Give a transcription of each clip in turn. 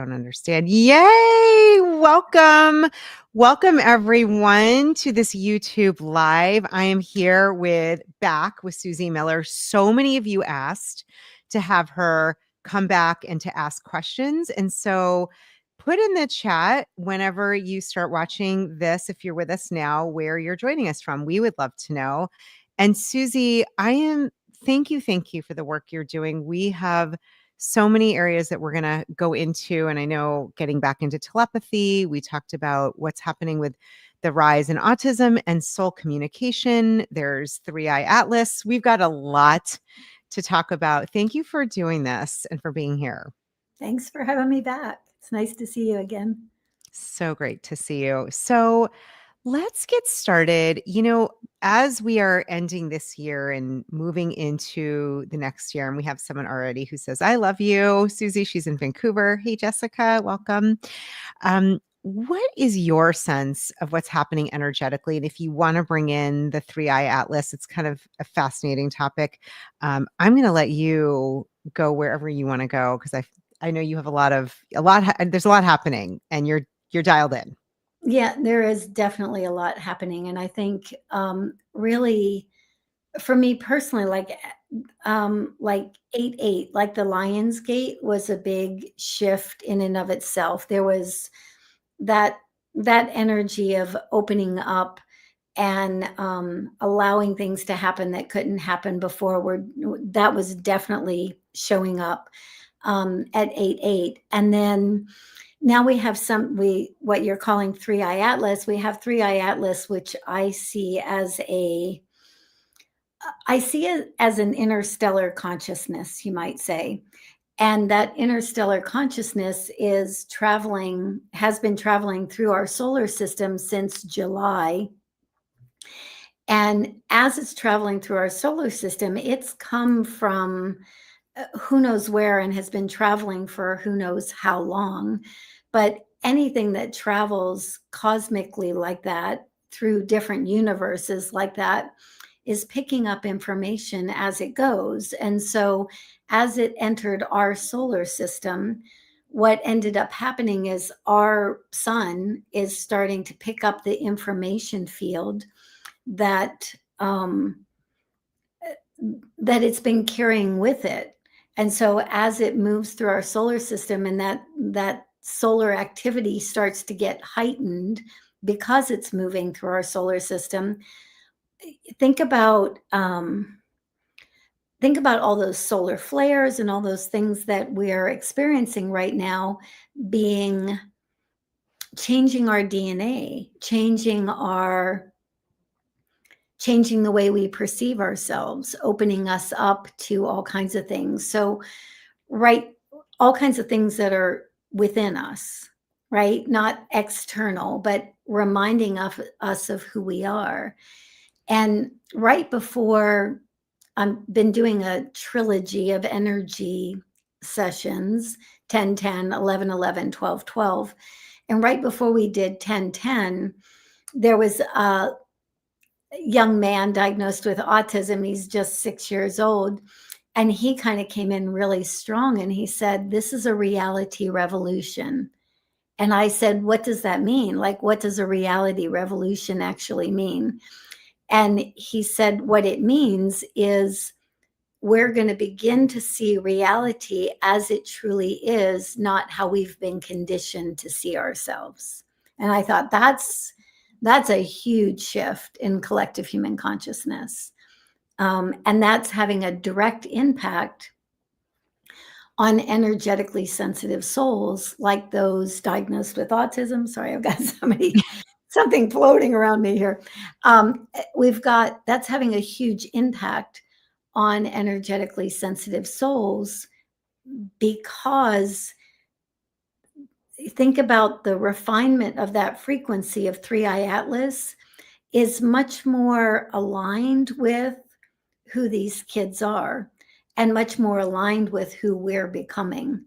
don't understand. Yay! Welcome. Welcome everyone to this YouTube live. I am here back with Suzy Miller. So many of you asked to have her come back and to ask questions. And so put in the chat whenever you start watching this, if you're with us now, where you're joining us from. We would love to know. And Suzy, thank you for the work you're doing. We have so many areas that we're going to go into. And I know getting back into telepathy, we talked about what's happening with the rise in autism and soul communication. There's 3i Atlas. We've got a lot to talk about. Thank you for doing this and for being here. Thanks for having me back. It's nice to see you again. So great to see you. So let's get started. As we are ending this year and moving into the next year, and we have someone already who says, I love you, Suzy. She's in Vancouver. Hey, Jessica, welcome. What is your sense of what's happening energetically? And if you want to bring in the 3i Atlas, it's kind of a fascinating topic. I'm going to let you go wherever you want to go because I know you have there's a lot happening and you're dialed in. Yeah, there is definitely a lot happening. And I think really, for me personally, like 8-8, like the Lion's Gate was a big shift in and of itself. There was that energy of opening up and allowing things to happen that couldn't happen before. That was definitely showing up at 8-8. And then now we have what you're calling 3i Atlas. We have 3i Atlas, which I see as an interstellar consciousness, you might say. And that interstellar consciousness has been traveling through our solar system since July. And as it's traveling through our solar system, it's come from who knows where and has been traveling for who knows how long. But anything that travels cosmically like that through different universes like that is picking up information as it goes. And so as it entered our solar system, what ended up happening is our sun is starting to pick up the information field that it's been carrying with it. And so as it moves through our solar system and that solar activity starts to get heightened because it's moving through our solar system, think about all those solar flares and all those things that we're experiencing right now changing our DNA, changing the way we perceive ourselves, opening us up to all kinds of things. So, right, all kinds of things that are within us, right? Not external, but reminding us of who we are. And right before, I've been doing a trilogy of energy sessions, 10-10, 11-11, 12-12. And right before we did 10-10, there was a young man diagnosed with autism. He's just 6 years old. And he kind of came in really strong and he said, this is a reality revolution. And I said, what does that mean? Like, what does a reality revolution actually mean? And he said, what it means is we're going to begin to see reality as it truly is, not how we've been conditioned to see ourselves. And I thought that's a huge shift in collective human consciousness. And that's having a direct impact on energetically sensitive souls like those diagnosed with autism. Sorry, I've got something floating around me here. That's having a huge impact on energetically sensitive souls, because think about the refinement of that frequency of 3i Atlas is much more aligned with who these kids are and much more aligned with who we're becoming.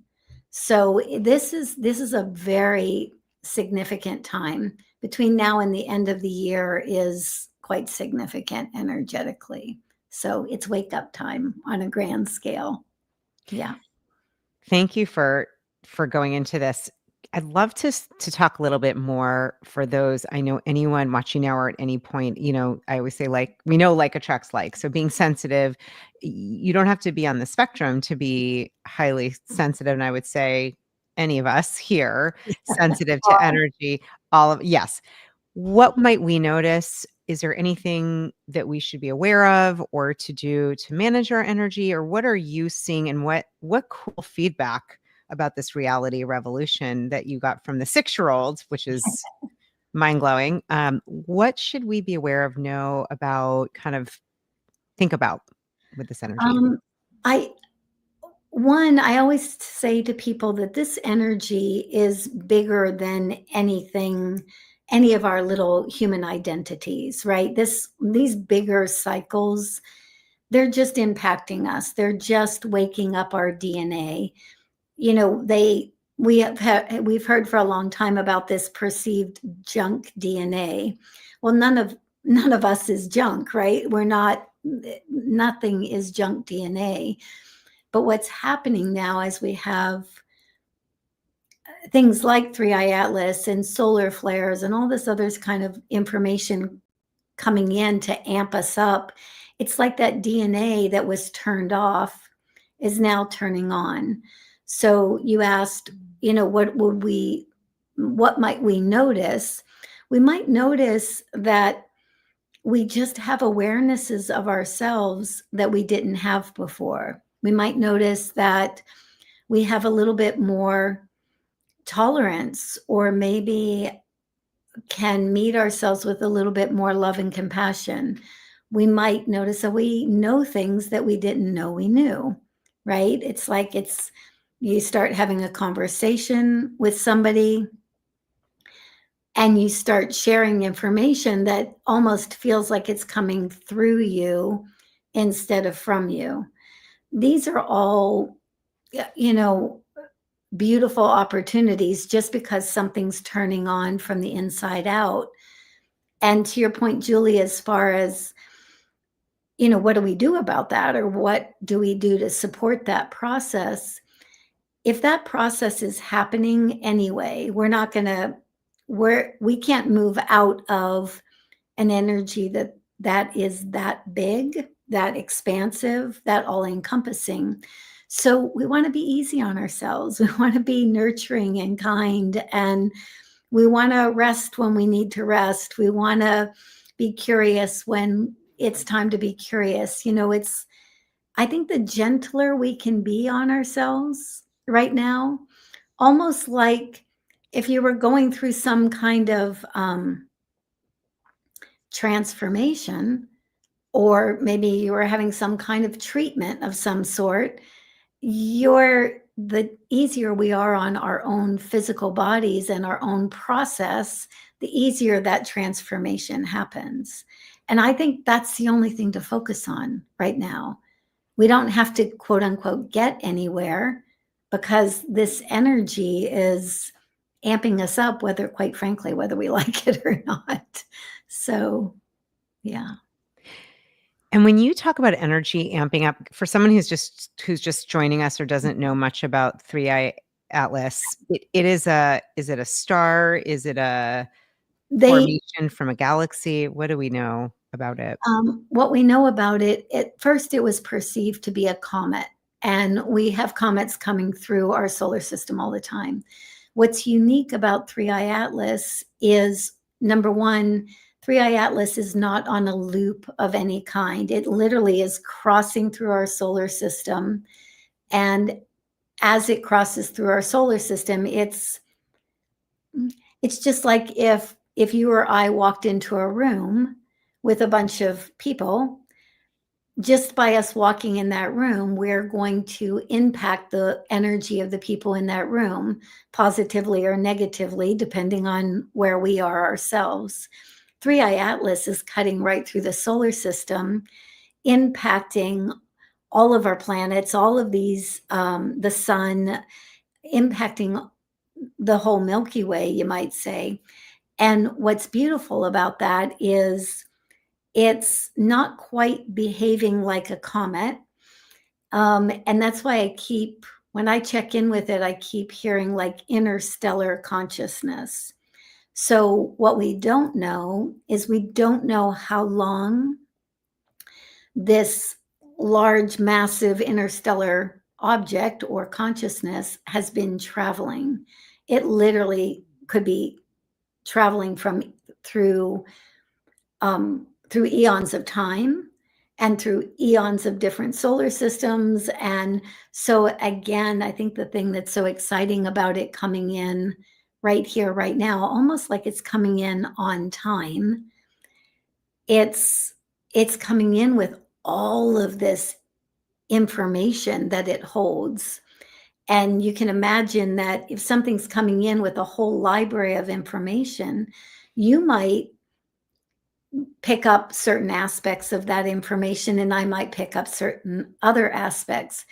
So this is a very significant time. Between now and the end of the year is quite significant energetically. So it's wake up time on a grand scale. Yeah. Thank you for for going into this. I'd love to talk a little bit more for those. I know anyone watching now or at any point, I always say, like, we know like attracts like. So being sensitive, you don't have to be on the spectrum to be highly sensitive. And I would say any of us here, sensitive to energy, yes. What might we notice? Is there anything that we should be aware of or to do to manage our energy? Or what are you seeing, and what cool feedback about this reality revolution that you got from the 6-year-old, which is mind-blowing? What should we be aware of, know about, kind of think about with this energy? I I always say to people that this energy is bigger than anything, any of our little human identities, right? These bigger cycles, they're just impacting us. They're just waking up our DNA. You know, we've heard for a long time about this perceived junk DNA. Well, none of us is junk, right? We're not, nothing is junk DNA. But what's happening now as we have things like 3i Atlas and solar flares and all this other kind of information coming in to amp us up, it's like that DNA that was turned off is now turning on. So you asked, what might we notice? We might notice that we just have awarenesses of ourselves that we didn't have before. We might notice that we have a little bit more tolerance, or maybe can meet ourselves with a little bit more love and compassion. We might notice that we know things that we didn't know we knew, right? It's like you start having a conversation with somebody and you start sharing information that almost feels like it's coming through you instead of from you. These are all, you know, beautiful opportunities just because something's turning on from the inside out. And to your point, Julie, as far as, what do we do about that, or what do we do to support that process? If that process is happening anyway, we can't move out of an energy that is that big, that expansive, that all encompassing. So we want to be easy on ourselves. We want to be nurturing and kind, and we want to rest when we need to rest. We want to be curious when it's time to be curious. I think the gentler we can be on ourselves right now, almost like if you were going through some kind of transformation, or maybe you were having some kind of treatment of some sort, the easier we are on our own physical bodies and our own process, the easier that transformation happens. And I think that's the only thing to focus on right now. We don't have to, quote unquote, get anywhere, because this energy is amping us up, quite frankly, whether we like it or not. So, yeah. And when you talk about energy amping up, for someone who's just joining us or doesn't know much about 3i Atlas, is it a star? Is it a formation from a galaxy? What do we know about it? What we know about it, at first it was perceived to be a comet, and we have comets coming through our solar system all the time. What's unique about 3i Atlas is, number one, 3i Atlas is not on a loop of any kind. It literally is crossing through our solar system. And as it crosses through our solar system, it's just like if you or I walked into a room with a bunch of people, just by us walking in that room, we're going to impact the energy of the people in that room positively or negatively, depending on where we are ourselves. 3i Atlas is cutting right through the solar system, impacting all of our planets, all of these, the sun, impacting the whole Milky Way, you might say. And what's beautiful about that is it's not quite behaving like a comet. And that's why I keep when I check in with it, I keep hearing like interstellar consciousness. So what we don't know is we don't know how long this large, massive interstellar object or consciousness has been traveling. It literally could be traveling through through eons of time and through eons of different solar systems. And so again, I think the thing that's so exciting about it coming in right here, right now, almost like it's coming in on time, it's coming in with all of this information that it holds. And you can imagine that if something's coming in with a whole library of information, you might pick up certain aspects of that information and I might pick up certain other aspects.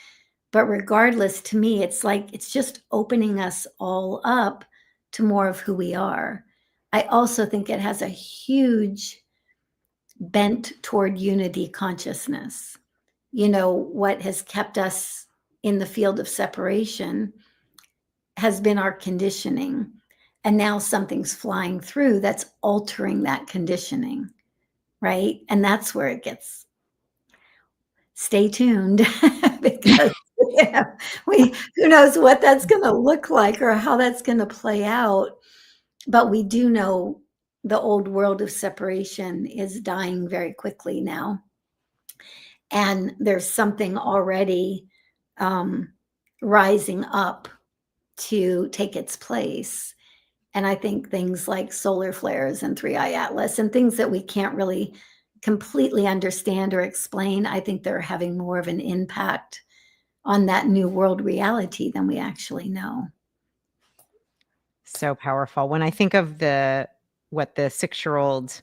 But regardless, to me, it's like it's just opening us all up to more of who we are. I also think it has a huge bent toward unity consciousness. You know, what has kept us in the field of separation has been our conditioning. And now something's flying through that's altering that conditioning, right? And that's where it gets, stay tuned because yeah, who knows what that's going to look like or how that's going to play out. But we do know the old world of separation is dying very quickly now. And there's something already rising up to take its place. And I think things like solar flares and three-eye atlas and things that we can't really completely understand or explain, I think they're having more of an impact on that new world reality than we actually know. So powerful. When I think of what the 6-year-old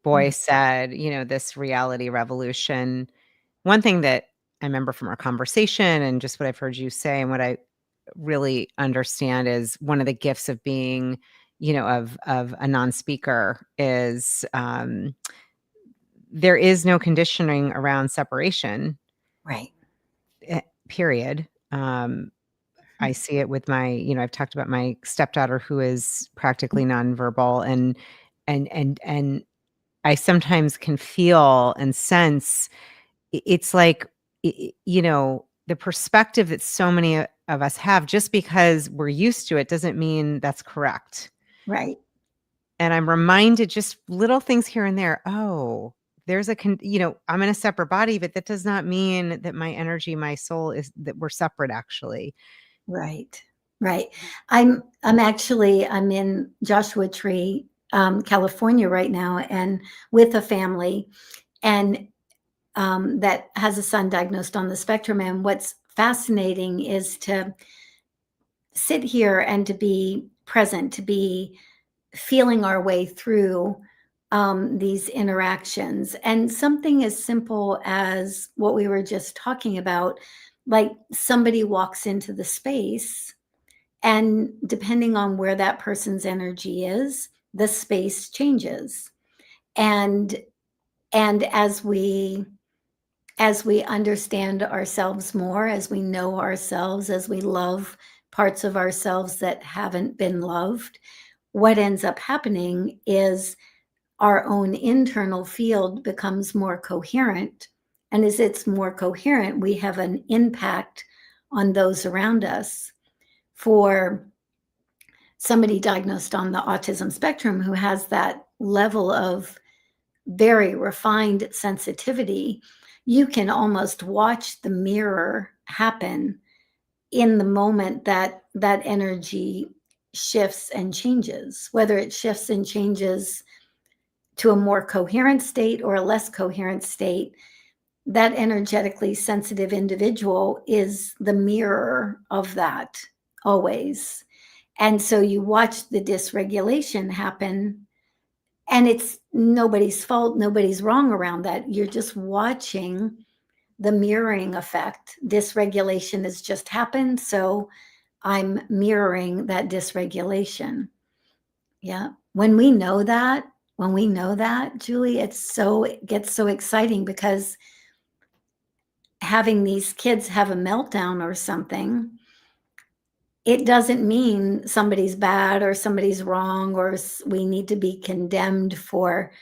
boy said, this reality revolution, one thing that I remember from our conversation and just what I've heard you say and what I really understand is one of the gifts of being, of a non-speaker is there is no conditioning around separation. Right. Period. I see it with my, I've talked about my stepdaughter who is practically nonverbal and I sometimes can feel and sense it's like, the perspective that so many of us have just because we're used to it doesn't mean that's correct. Right. And I'm reminded just little things here and there. Oh, there's I'm in a separate body, but that does not mean that my energy, my soul that we're separate actually. Right. Right. I'm in Joshua Tree, California right now, and with a family, and that has a son diagnosed on the spectrum. And what's fascinating is to sit here and to be present, to be feeling our way through these interactions. And something as simple as what we were just talking about, like somebody walks into the space, and depending on where that person's energy is, the space changes. And as we understand ourselves more, as we know ourselves, as we love parts of ourselves that haven't been loved, what ends up happening is our own internal field becomes more coherent. And as it's more coherent, we have an impact on those around us. For somebody diagnosed on the autism spectrum who has that level of very refined sensitivity, you can almost watch the mirror happen in the moment that that energy shifts and changes, whether it shifts and changes to a more coherent state or a less coherent state. That energetically sensitive individual is the mirror of that always. And so you watch the dysregulation happen, and it's nobody's fault, nobody's wrong around that. You're just watching the mirroring effect. Dysregulation has just happened, so I'm mirroring that dysregulation. Yeah. When we know that, Julie, it gets so exciting because having these kids have a meltdown or something, it doesn't mean somebody's bad or somebody's wrong or we need to be condemned for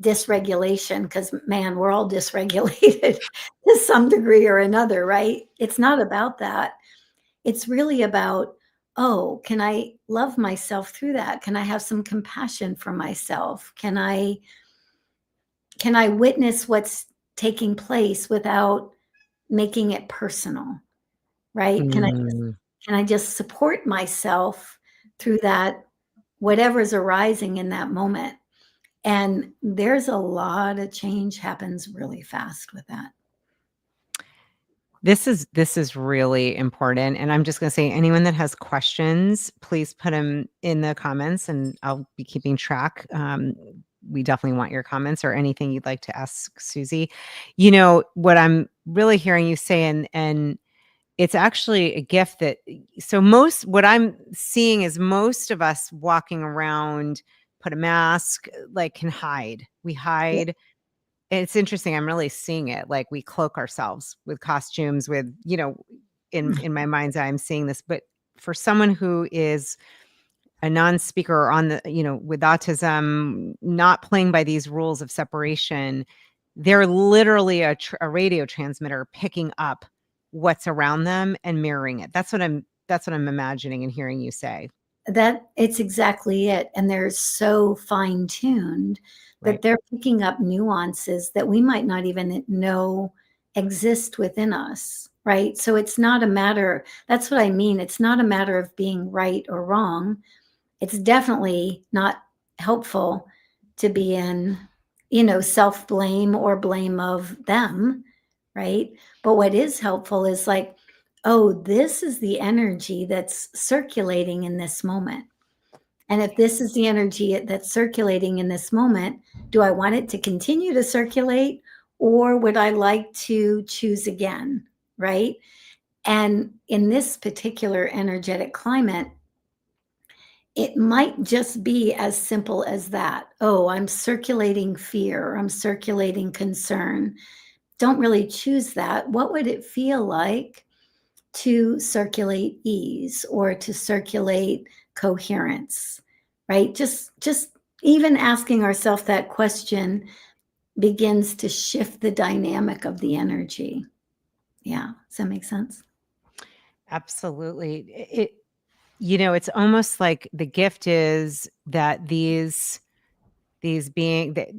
dysregulation, because man, we're all dysregulated to some degree or another, right? It's not about that. It's really about, oh, can I love myself through that? Can I have some compassion for myself? Can I witness what's taking place without making it personal, right? Mm. Can I just support myself through that, whatever's arising in that moment? And there's a lot of change happens really fast with that. This is really important, and I'm just gonna say, anyone that has questions, please put them in the comments, and I'll be keeping track. We definitely want your comments or anything you'd like to ask Suzy. You know, what I'm really hearing you say, and it's actually a gift that so most what I'm seeing is most of us walking around, put a mask, like, can hide. We Yeah. hide. It's interesting, I'm really seeing it, like, we cloak ourselves with costumes, with, in my mind's eye, I'm seeing this, but for someone who is a non-speaker or on the with autism, not playing by these rules of separation, they're literally a radio transmitter picking up what's around them and mirroring it. That's what I'm imagining and hearing you say. That it's exactly it. And they're so fine tuned Right. that they're picking up nuances that we might not even know exist within us. Right. So it's not a matter, that's what I mean. It's not a matter of being right or wrong. It's definitely not helpful to be in, self blame or blame of them. Right. But what is helpful is like, oh, this is the energy that's circulating in this moment. And if this is the energy that's circulating in this moment, do I want it to continue to circulate, or would I like to choose again? Right. And in this particular energetic climate, it might just be as simple as that. Oh, I'm circulating fear, I'm circulating concern. Don't really choose that. What would it feel like to circulate ease or to circulate coherence, right? Just even asking ourselves that question begins to shift the dynamic of the energy. Yeah, does that make sense? Absolutely. It's almost like the gift is that these being that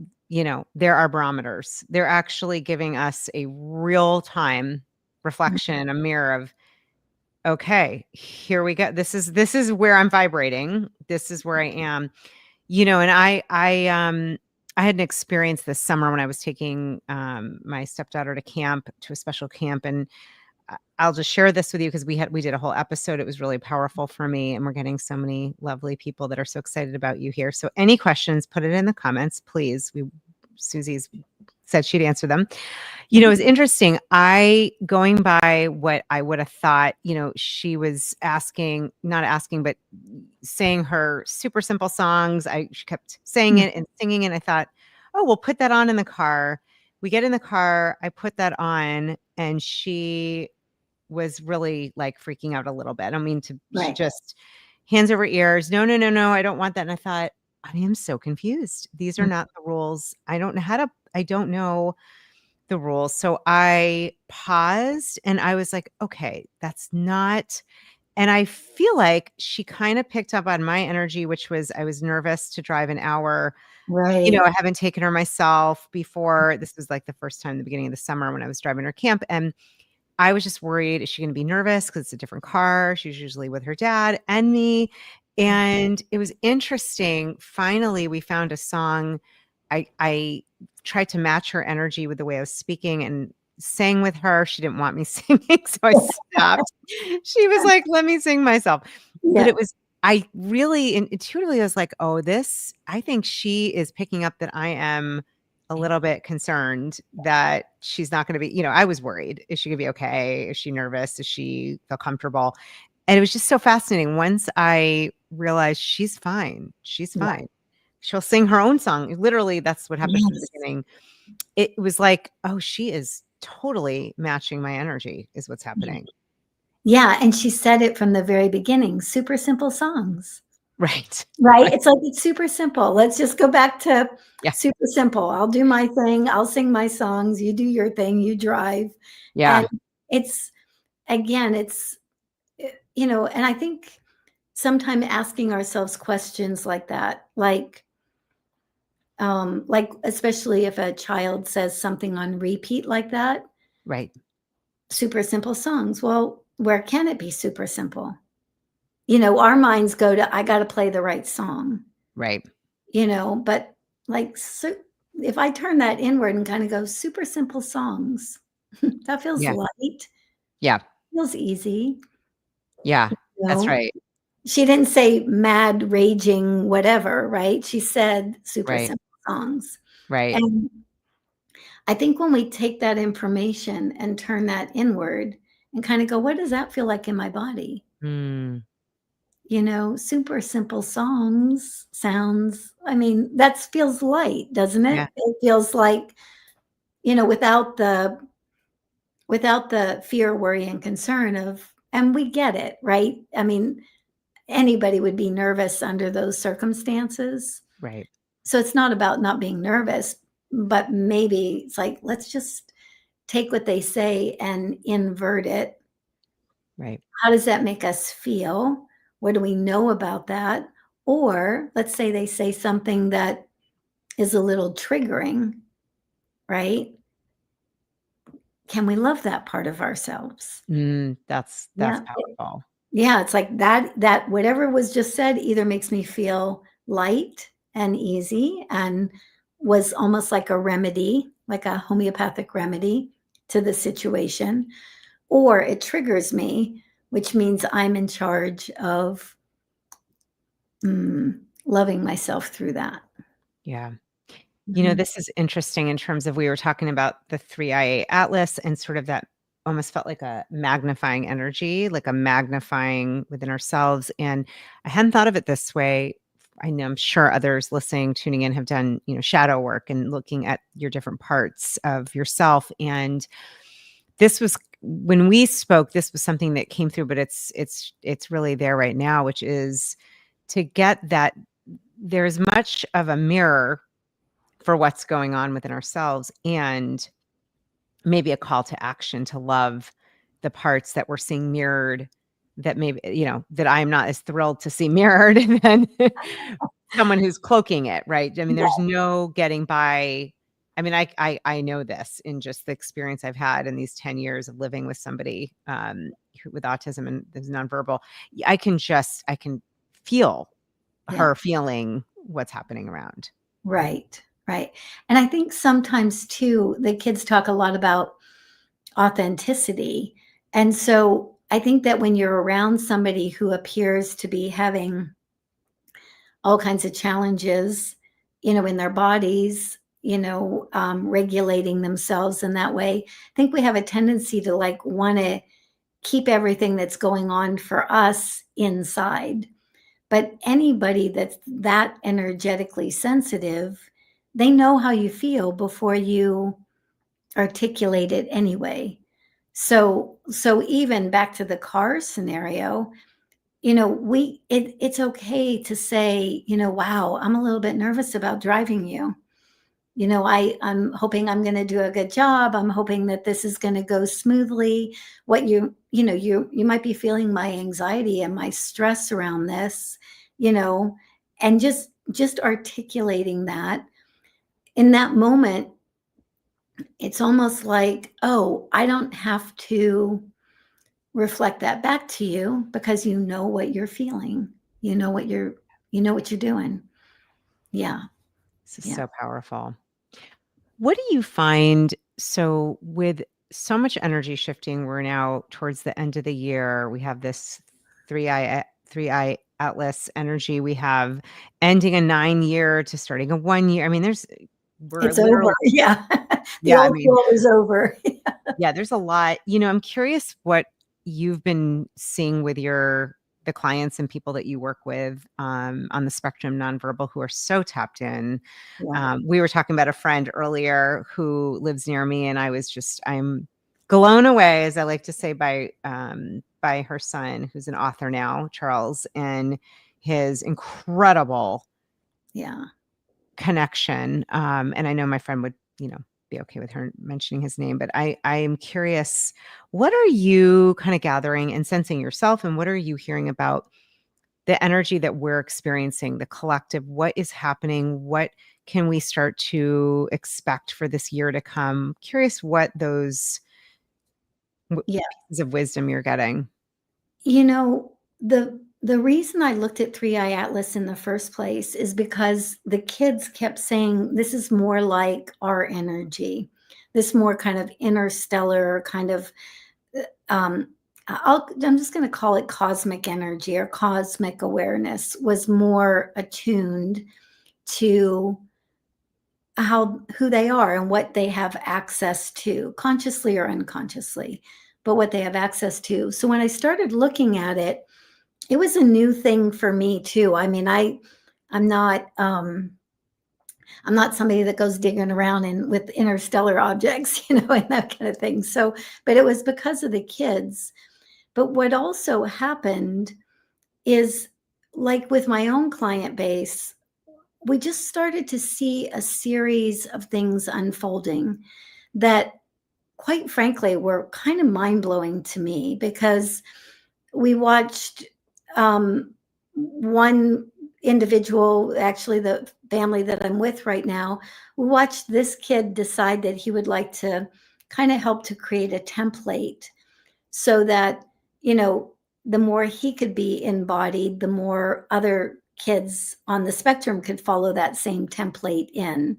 there are barometers. They're actually giving us a real time reflection, a mirror of, okay, here we go. This is where I'm vibrating. This is where I am. And I had an experience this summer when I was taking my stepdaughter to a special camp, and I'll just share this with you because we did a whole episode. It was really powerful for me, and we're getting so many lovely people that are so excited about you here. So any questions, put it in the comments, please. Susie's said she'd answer them. It's interesting. Going by what I would have thought, she was not asking, but saying her super simple songs. She kept saying Mm. it and singing it. I thought, oh, we'll put that on in the car. We get in the car, I put that on, and she was really, like, freaking out a little bit. I don't mean to she Right. just hands over ears, "No, no, no, no, I don't want that." And I thought, "I am so confused. These are Mm. not the rules. I don't know the rules." So I paused and I was like, "Okay, that's not." And I feel like she kinda picked up on my energy, which was I was nervous to drive an hour. Right. I haven't taken her myself before. This was, like, the first time in the beginning of the summer when I was driving her camp, and I was just worried, is she gonna be nervous because it's a different car? She's usually with her dad and me, and it was interesting. Finally, we found a song. I tried to match her energy with the way I was speaking and sang with her. She didn't want me singing, so I stopped. She was like, "Let me sing myself." But Yeah. it was I really intuitively was like, "Oh, this I think she is picking up that I am a little bit concerned that she's not gonna be." I was worried. Is she gonna be okay? Is she nervous? Does she feel comfortable? And it was just so fascinating. Once I realized she's fine, she's Yeah. fine. She'll sing her own song. Literally, that's what happens in the Yes. beginning. It was like, "Oh, she is totally matching my energy," is what's Yeah. happening. Yeah, and she said it from the very beginning, super simple songs, Right. right? Right. It's like, it's super simple. Let's just go back to Yeah. super simple. I'll do my thing, I'll sing my songs, you do your thing, you drive. And Yeah. it's, again, it's, and I think sometime asking ourselves questions like that, like especially if a child says something on repeat like that, Right. super simple songs. Well, where can it be super simple? Our minds go to, I got to play the right song, Right. but like, so if I turn that inward and kind of go super simple songs, that feels Yeah. light, Yeah. feels easy, Yeah. you That's know. right. She didn't say mad, raging, whatever, right? She said super Right. simple songs. Right. And I think when we take that information and turn that inward and kind of go, what does that feel like in my body? Mm. Super simple songs sounds, I mean, that feels light, doesn't Yeah. it? It feels like, without the fear, worry, and concern of, and we get it, right? I mean, anybody would be nervous under those circumstances. Right. So it's not about not being nervous, but maybe it's like, let's just take what they say and invert it. Right. How does that make us feel? What do we know about that? Or let's say they say something that is a little triggering, right? Can we love that part of ourselves? That's Yeah. powerful. Yeah, it's like that whatever was just said either makes me feel light and easy and was almost like a remedy, like a homeopathic remedy to the situation, or it triggers me, which means I'm in charge of loving myself through that. Yeah. Mhm. This is interesting in terms of we were talking about the 3IA Atlas and sort of that almost felt like a magnifying energy, like a magnifying within ourselves. And I hadn't thought of it this way. I know I'm sure others listening, tuning in have done, shadow work and looking at your different parts of yourself. And this was when we spoke, this was something that came through, but it's really there right now, which is to get that there's much of a mirror for what's going on within ourselves and maybe a call to action to love the parts that we're seeing mirrored that maybe that I'm not as thrilled to see mirrored than someone who's cloaking it, right? I mean, there's no getting by. I mean, I know this in just the experience I've had in these 10 years of living with somebody with autism and is nonverbal. I can feel Yeah. her feeling what's happening around. Right, right. And I think sometimes too, the kids talk a lot about authenticity. And so I think that when you're around somebody who appears to be having all kinds of challenges, in their bodies, regulating themselves in that way, I think we have a tendency to like want to keep everything that's going on for us inside. But anybody that's that energetically sensitive, they know how you feel before you articulate it anyway. So even back to the car scenario, it's okay to say, wow, I'm a little bit nervous about driving you. I'm hoping I'm going to do a good job. I'm hoping that this is going to go smoothly. What you might be feeling my anxiety and my stress around this, you know, and just articulating that in that moment, it's almost like, oh, I don't have to reflect that back to you because you know what you're feeling. You know what you're doing. Yeah. This is Yeah. so powerful. What do you find? So, with so much energy shifting, we're now towards the end of the year. We have this three eye atlas energy. We have ending a 9 year to starting a 1 year. I mean, we're It's over. literally, Yeah. The yeah. I old mean, world is over. yeah, there's a lot. I'm curious what you've been seeing with the clients and people that you work with on the spectrum nonverbal who are so tapped in. Yeah. We were talking about a friend earlier who lives near me, and I'm blown away, as I like to say, by her son, who's an author now, Charles, and his incredible Yeah. connection. And I know my friend would, be okay with her mentioning his name, but I am curious, what are you kind of gathering and sensing yourself, and what are you hearing about the energy that we're experiencing, the collective? What is happening? What can we start to expect for this year to come? Curious what those Yeah. pieces of wisdom you're getting. You know, the reason I looked at Three Eye Atlas in the first place is because the kids kept saying, this is more like our energy, this more kind of interstellar kind of, um, I'm just going to call it cosmic energy or cosmic awareness was more attuned to who they are and what they have access to, consciously or unconsciously, but what they have access to. So when I started looking at it, it was a new thing for me too. I mean, I'm not I'm not somebody that goes digging around in with interstellar objects, and that kind of thing. So, but it was because of the kids. But what also happened is, like with my own client base, we just started to see a series of things unfolding that, quite frankly, were kind of mind-blowing to me, because we watched one individual, actually the family that I'm with right now, we watched this kid decide that he would like to kind of help to create a template so that, the more he could be embodied, the more other kids on the spectrum could follow that same template in.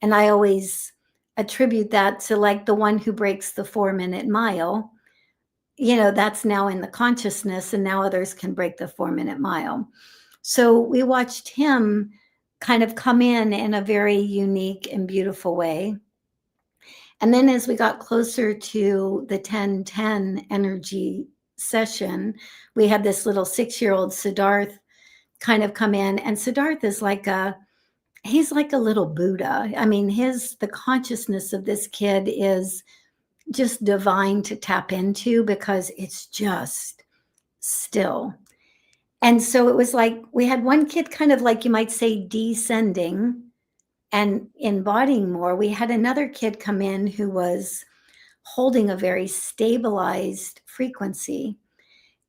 And I always attribute that to, like, the one who breaks the 4-minute mile, that's now in the consciousness, and now others can break the 4-minute mile. So we watched him kind of come in a very unique and beautiful way. And then as we got closer to the 10-10 energy session, we had this little 6-year-old Siddharth kind of come in. And Siddharth is he's like a little Buddha. I mean, the consciousness of this kid is just divine to tap into, because it's just still. And so it was like we had one kid kind of, like you might say, descending and embodying more. We had another kid come in who was holding a very stabilized frequency.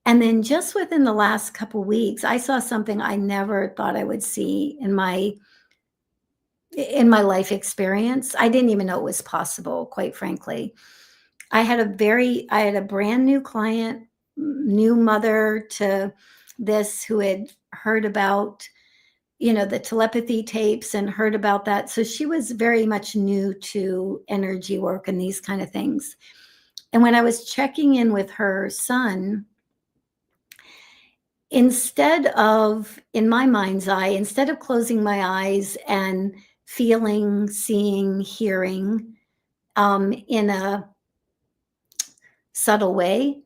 And then just within the last couple weeks, I saw something I never thought I would see in my life experience. I didn't even know it was possible, quite frankly. I had a brand new client, new mother to this, who had heard about, the telepathy tapes and heard about that. So she was very much new to energy work and these kind of things. And when I was checking in with her son, in my mind's eye, instead of closing my eyes and feeling, seeing, hearing, in a subtle way,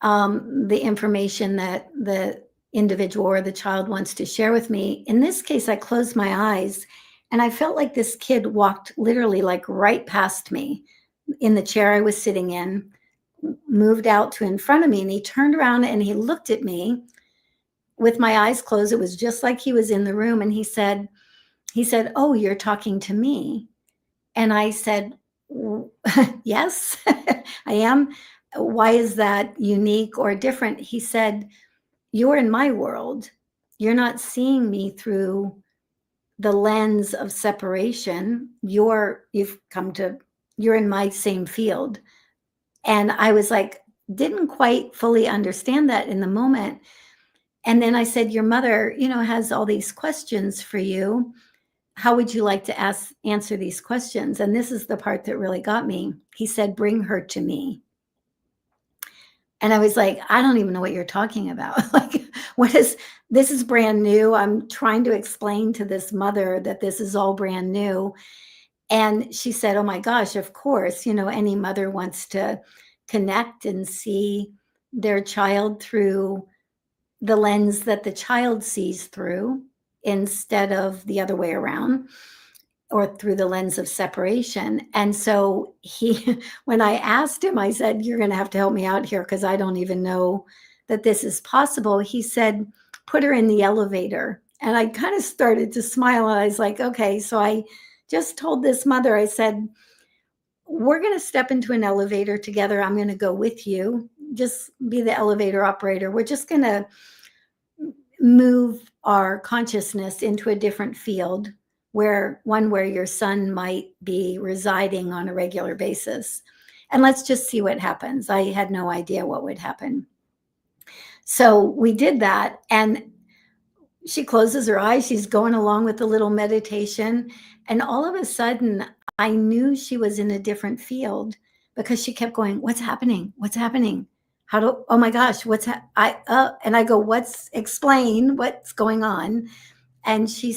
the information that the individual or the child wants to share with me. In this case, I closed my eyes and I felt like this kid walked literally like right past me in the chair I was sitting in, moved out to in front of me, and he turned around and he looked at me with my eyes closed. It was just like he was in the room. And he said, "Oh, you're talking to me." And I said, "Yes, I am. Why is that unique or different?" He said, "You're in my world. You're not seeing me through the lens of separation. You're in my same field." And I was like, didn't quite fully understand that in the moment. And then I said, "Your mother, has all these questions for you. How would you like to answer these questions?" And this is the part that really got me. He said, "Bring her to me." And I was like, I don't even know what you're talking about. Like, this is brand new. I'm trying to explain to this mother that this is all brand new. And she said, "Oh my gosh, of course, any mother wants to connect and see their child through the lens that the child sees through, instead of the other way around." or through the lens of separation. And so when I asked him, I said, "You're going to have to help me out here because I don't even know that this is possible." He said, "Put her in the elevator." And I kind of started to smile. And I was like, okay. So I just told this mother, I said, "We're going to step into an elevator together. I'm going to go with you. Just be the elevator operator. We're just going to move our consciousness into a different field where your son might be residing on a regular basis. And let's just see what happens." I had no idea what would happen. So we did that, and she closes her eyes. She's going along with the little meditation. And all of a sudden, I knew she was in a different field because she kept going, "What's happening? What's happening? Oh my gosh, and I go, explain what's going on." And she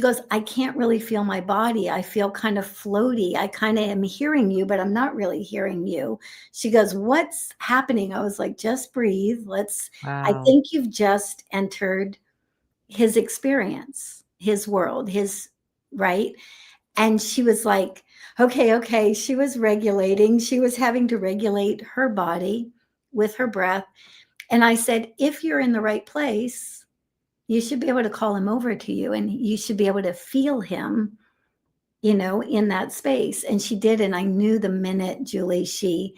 goes, "I can't really feel my body. I feel kind of floaty. I kind of am hearing you, but I'm not really hearing you." She goes, "What's happening?" I was like, "Just breathe. I Wow. think you've just entered his experience, his world, right?" And she was like, okay, okay. She was regulating. She was having to regulate her body with her breath. And I said, "If you're in the right place, you should be able to call him over to you, and you should be able to feel him, in that space." And she did. And I knew the minute, Julie, she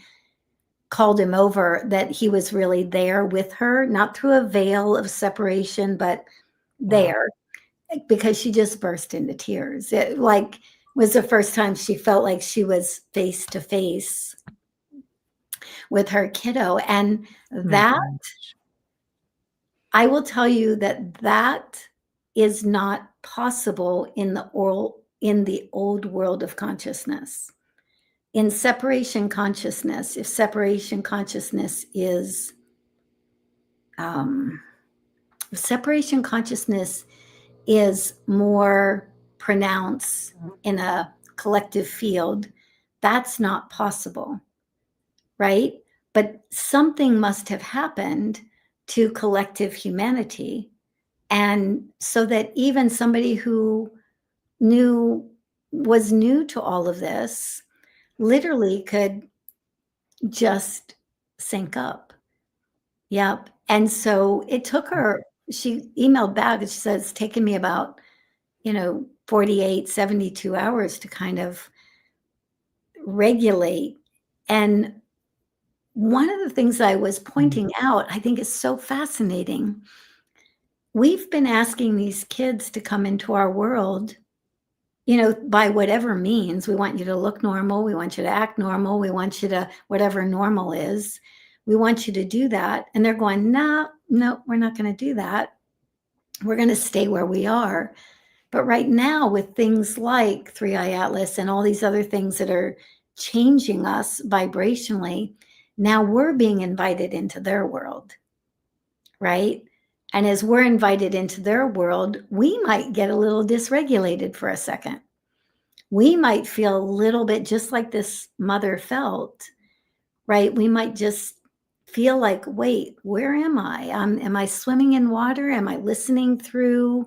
called him over, that he was really there with her, not through a veil of separation, but Wow. there, because she just burst into tears. It was the first time she felt like she was face to face with her kiddo. And Oh my that, gosh. I will tell you, that is not possible in the old world of consciousness. In separation consciousness, if separation consciousness is um, if separation consciousness is more pronounced in a collective field, that's not possible, right? But something must have happened to collective humanity. And so that even somebody who was new to all of this literally could just sync up. Yep. And so it took her, she emailed back and she says, "It's taken me about, 48, 72 hours to kind of regulate." And one of the things I was Mm. pointing out, I think is so fascinating. We've been asking these kids to come into our world, by whatever means. We want you to look normal. We want you to act normal. We want you to, whatever normal is, we want you to do that. And they're going, "No, no, we're not going to do that. We're going to stay where we are." But right now, with things like Three Eye Atlas and all these other things that are changing us vibrationally, now we're being invited into their world, right? And as we're invited into their world, we might get a little dysregulated for a second. We might feel a little bit just like this mother felt, right? We might just feel like, wait, where am I? Am I swimming in water? Am I listening through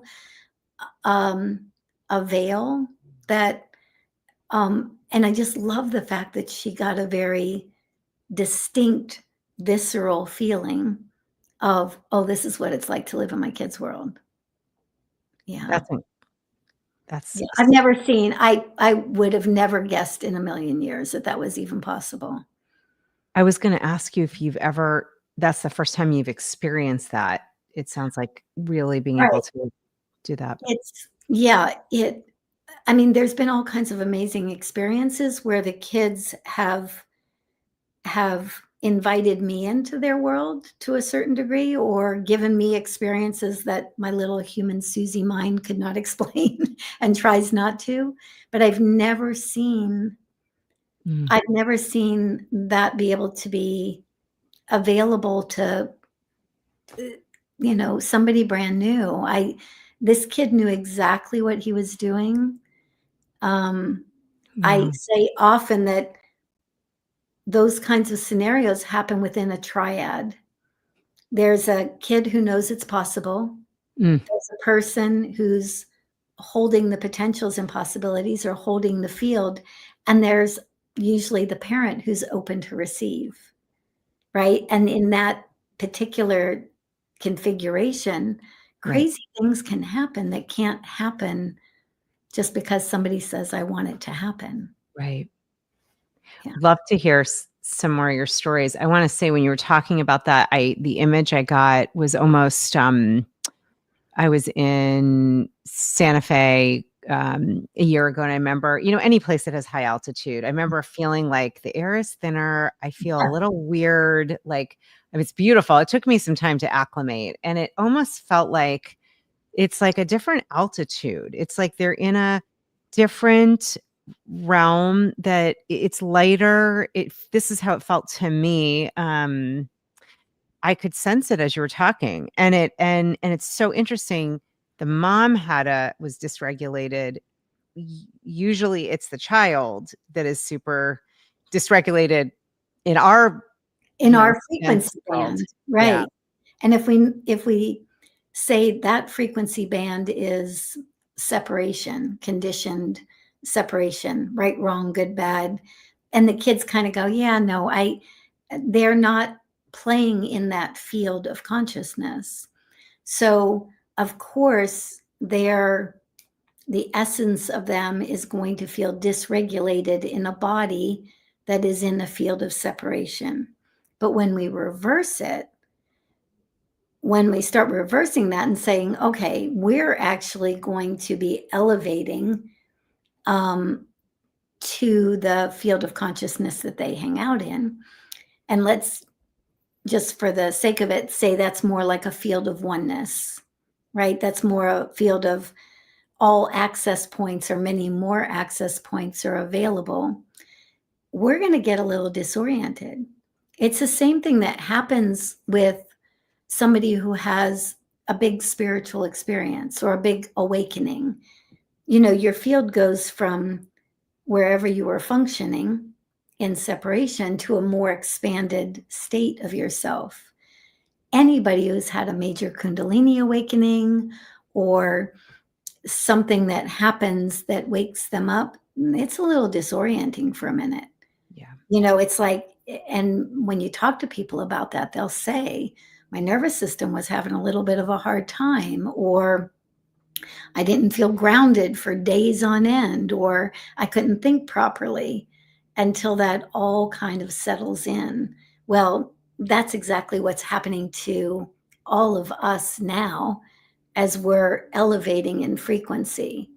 um, a veil that, and I just love the fact that she got a very distinct, visceral feeling of, oh, this is what it's like to live in my kid's world. Yeah. That's in- that's Yeah. I've never seen, I would have never guessed in a million years that that was even possible. I was gonna ask you if you've ever that's the first time you've experienced that. It sounds like really being able Right. to do that. Yeah, I mean, there's been all kinds of amazing experiences where the kids have invited me into their world to a certain degree, or given me experiences that my little human Suzy mind could not explain and tries not to. But Mm. I've never seen that be able to be available to, somebody brand new. This kid knew exactly what he was doing. Um, I Wow. say often that those kinds of scenarios happen within a triad. There's a kid who knows it's possible. Mm. There's a person who's holding the potentials and possibilities or holding the field. And there's usually the parent who's open to receive, right? And in that particular configuration, Right. crazy things can happen that can't happen just because somebody says, I want it to happen. Right. Yeah. Love to hear some more of your stories. I want to say when you were talking about that, the image I got was almost I was in Santa Fe a year ago, and I remember, any place that has high altitude, I remember feeling like the air is thinner. I feel a little weird. Like, I mean, it's beautiful. It took me some time to acclimate, and it almost felt like it's like a different altitude. It's like they're in a different realm that it's lighter. This is how it felt to me. I could sense it as you were talking. And it's so interesting. The mom was dysregulated. Usually it's the child that is super dysregulated in our, In our sense frequency world. band, Yeah. right. And if we say that frequency band is separation, conditioned separation, right, wrong, good, bad, and the kids kind of go, yeah, no, they're not playing in that field of consciousness. So of course, the essence of them is going to feel dysregulated in a body that is in the field of separation. But when we reverse it, when we start reversing that and saying, okay, we're actually going to be elevating to the field of consciousness that they hang out in. And let's just for the sake of it, say that's more like a field of oneness, right? That's more a field of all access points or many more access points are available. We're going to get a little disoriented. It's the same thing that happens with somebody who has a big spiritual experience or a big awakening. Your field goes from wherever you were functioning in separation to a more expanded state of yourself. Anybody who's had a major Kundalini awakening or something that happens that wakes them up, it's a little disorienting for a minute. Yeah. It's like, and when you talk to people about that, they'll say, my nervous system was having a little bit of a hard time, or I didn't feel grounded for days on end, or I couldn't think properly until that all kind of settles in. Well, that's exactly what's happening to all of us now as we're elevating in frequency.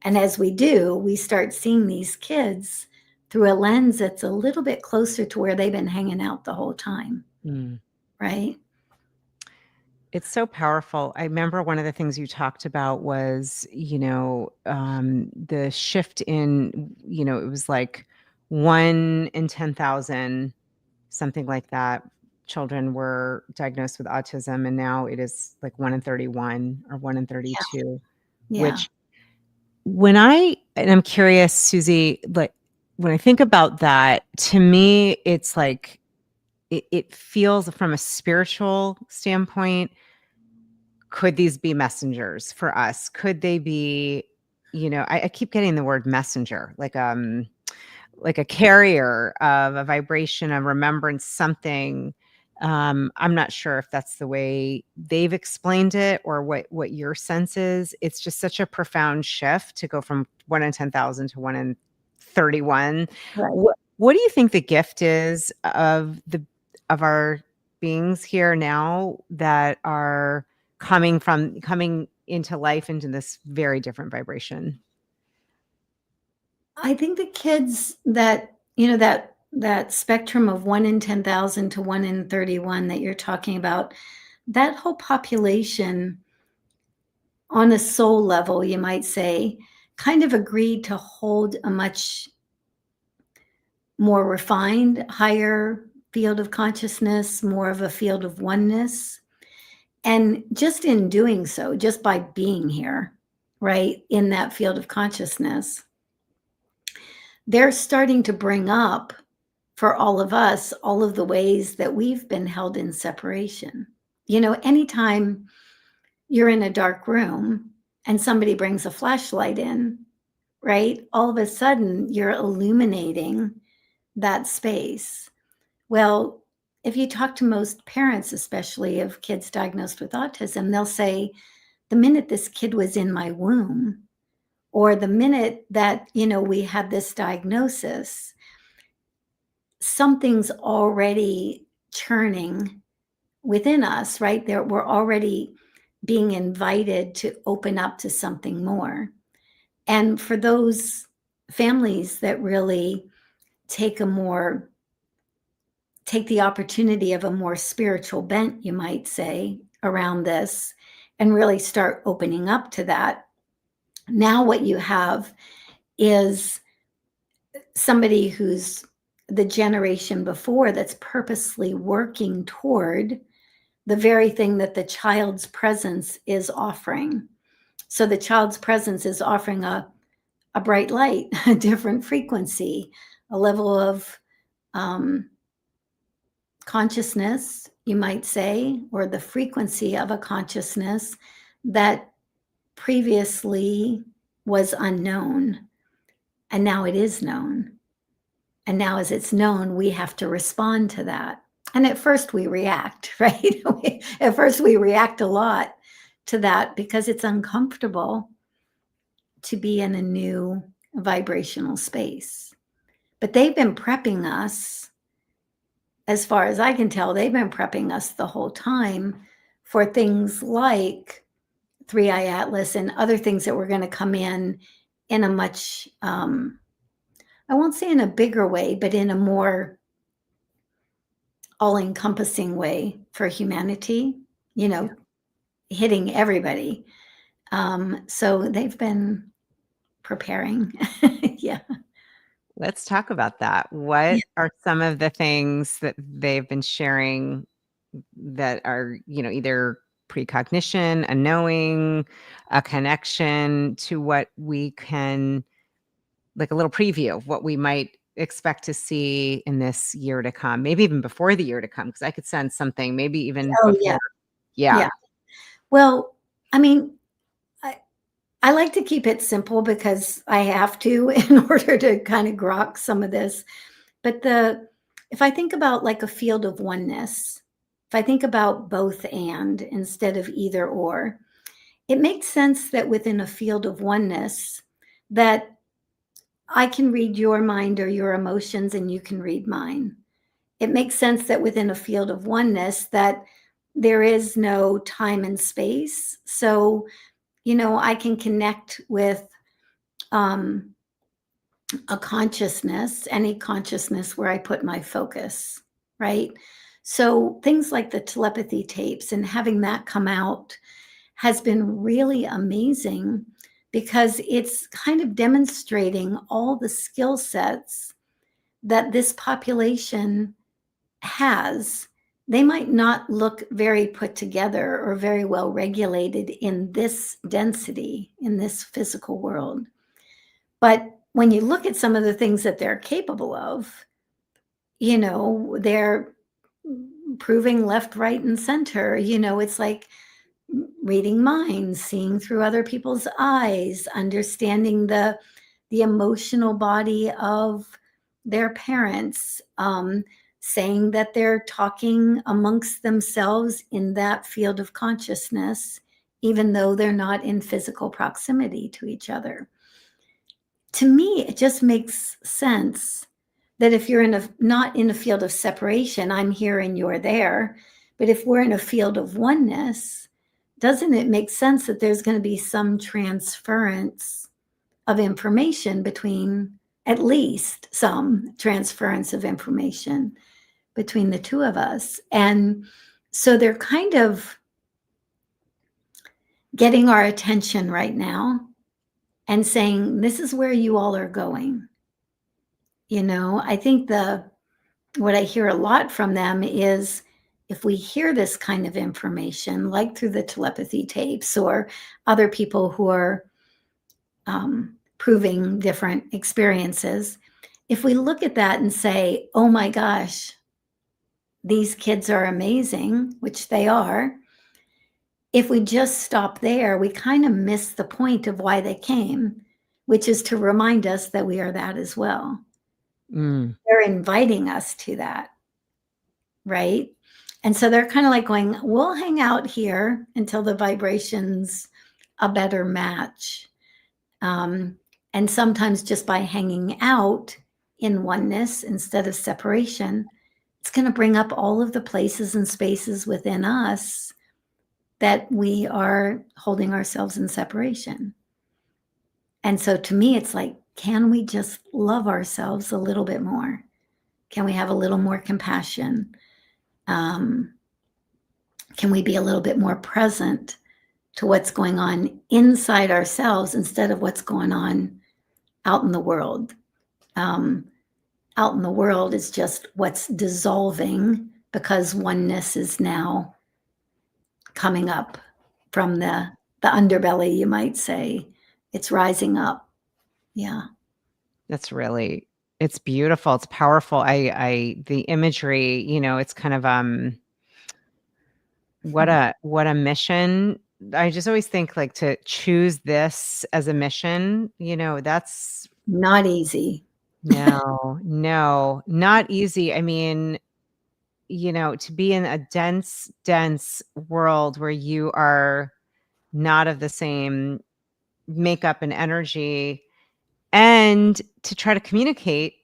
And as we do, we start seeing these kids through a lens that's a little bit closer to where they've been hanging out the whole time, Mm. right? It's so powerful. I remember one of the things you talked about was, the shift in, it was like 1 in 10,000, something like that, children were diagnosed with autism. And now it is like 1 in 31 or 1 in 32, Yeah. which and I'm curious, Suzy, like when I think about that, to me, it's like, it feels from a spiritual standpoint, could these be messengers for us? Could they be, I keep getting the word messenger, like a carrier of a vibration, a remembrance, something. I'm not sure if that's the way they've explained it or what your sense is. It's just such a profound shift to go from 1 in 10,000 to 1 in 31. Right. What do you think the gift is of our beings here now that are coming into life into this very different vibration? I think the kids that spectrum of 1 in 10,000 to 1 in 31 that you're talking about, that whole population on a soul level, you might say, kind of agreed to hold a much more refined, higher field of consciousness, more of a field of oneness. And just in doing so, just by being here, right, in that field of consciousness, they're starting to bring up for all of us all of the ways that we've been held in separation. Anytime you're in a dark room and somebody brings a flashlight in, right? All of a sudden, you're illuminating that space. Well, if you talk to most parents, especially of kids diagnosed with autism, they'll say, the minute this kid was in my womb, or the minute that, we had this diagnosis, something's already churning within us, right? We're already being invited to open up to something more. And for those families that really take the opportunity of a more spiritual bent, you might say, around this, and really start opening up to that, now what you have is somebody who's the generation before that's purposely working toward the very thing that the child's presence is offering. So the child's presence is offering a bright light, a different frequency, a level of consciousness, you might say, or the frequency of a consciousness that previously was unknown. And now it is known. And now, as it's known, we have to respond to that. And at first we react, right? At first we react a lot to that because it's uncomfortable to be in a new vibrational space. But they've been prepping us, as far as I can tell, they've been prepping us the whole time for things like 3i Atlas and other things that were going to come in a much, I won't say in a bigger way, but in a more all-encompassing way for humanity, hitting everybody. So they've been preparing. Yeah. Let's talk about that. What are some of the things that they've been sharing that are, either precognition, a knowing, a connection to what we can, like a little preview of what we might expect to see in this year to come, maybe even before the year to come, because I could sense something, maybe even before. Yeah. Yeah. Well, I mean, I like to keep it simple because I have to in order to kind of grok some of this. But if I think about like a field of oneness, if I think about both and instead of either or, it makes sense that within a field of oneness that I can read your mind or your emotions and you can read mine. It makes sense that within a field of oneness that there is no time and space. So, I can connect with a consciousness, any consciousness where I put my focus, right? So things like the telepathy tapes and having that come out has been really amazing because it's kind of demonstrating all the skill sets that this population has. They might not look very put together or very well regulated in this density, in this physical world. But when you look at some of the things that they're capable of, they're proving left, right, and center. It's like reading minds, seeing through other people's eyes, understanding the emotional body of their parents, saying that they're talking amongst themselves in that field of consciousness, even though they're not in physical proximity to each other. To me, it just makes sense that if you're not in a field of separation, I'm here and you're there, but if we're in a field of oneness, doesn't it make sense that there's going to be some transference of information between, at least some transference of information between the two of us? And so they're kind of getting our attention right now and saying, this is where you all are going. I think what I hear a lot from them is if we hear this kind of information, like through the telepathy tapes or other people who are proving different experiences, if we look at that and say, oh my gosh, these kids are amazing, which they are, if we just stop there, we kind of miss the point of why they came, which is to remind us that we are that as well. Mm. They're inviting us to that, right? And so they're kind of like going, we'll hang out here until the vibration's a better match. And sometimes just by hanging out in oneness instead of separation, it's going to bring up all of the places and spaces within us that we are holding ourselves in separation. And so to me, it's like, can we just love ourselves a little bit more? Can we have a little more compassion? Can we be a little bit more present to what's going on inside ourselves instead of what's going on out in the world? Out in the world is just what's dissolving because oneness is now coming up from the underbelly, you might say. It's rising up. Yeah. It's beautiful. It's powerful. The imagery, it's kind of, what a mission. I just always think like to choose this as a mission, that's Not easy. no, not easy. I mean, to be in a dense world where you are not of the same makeup and energy, and to try to communicate,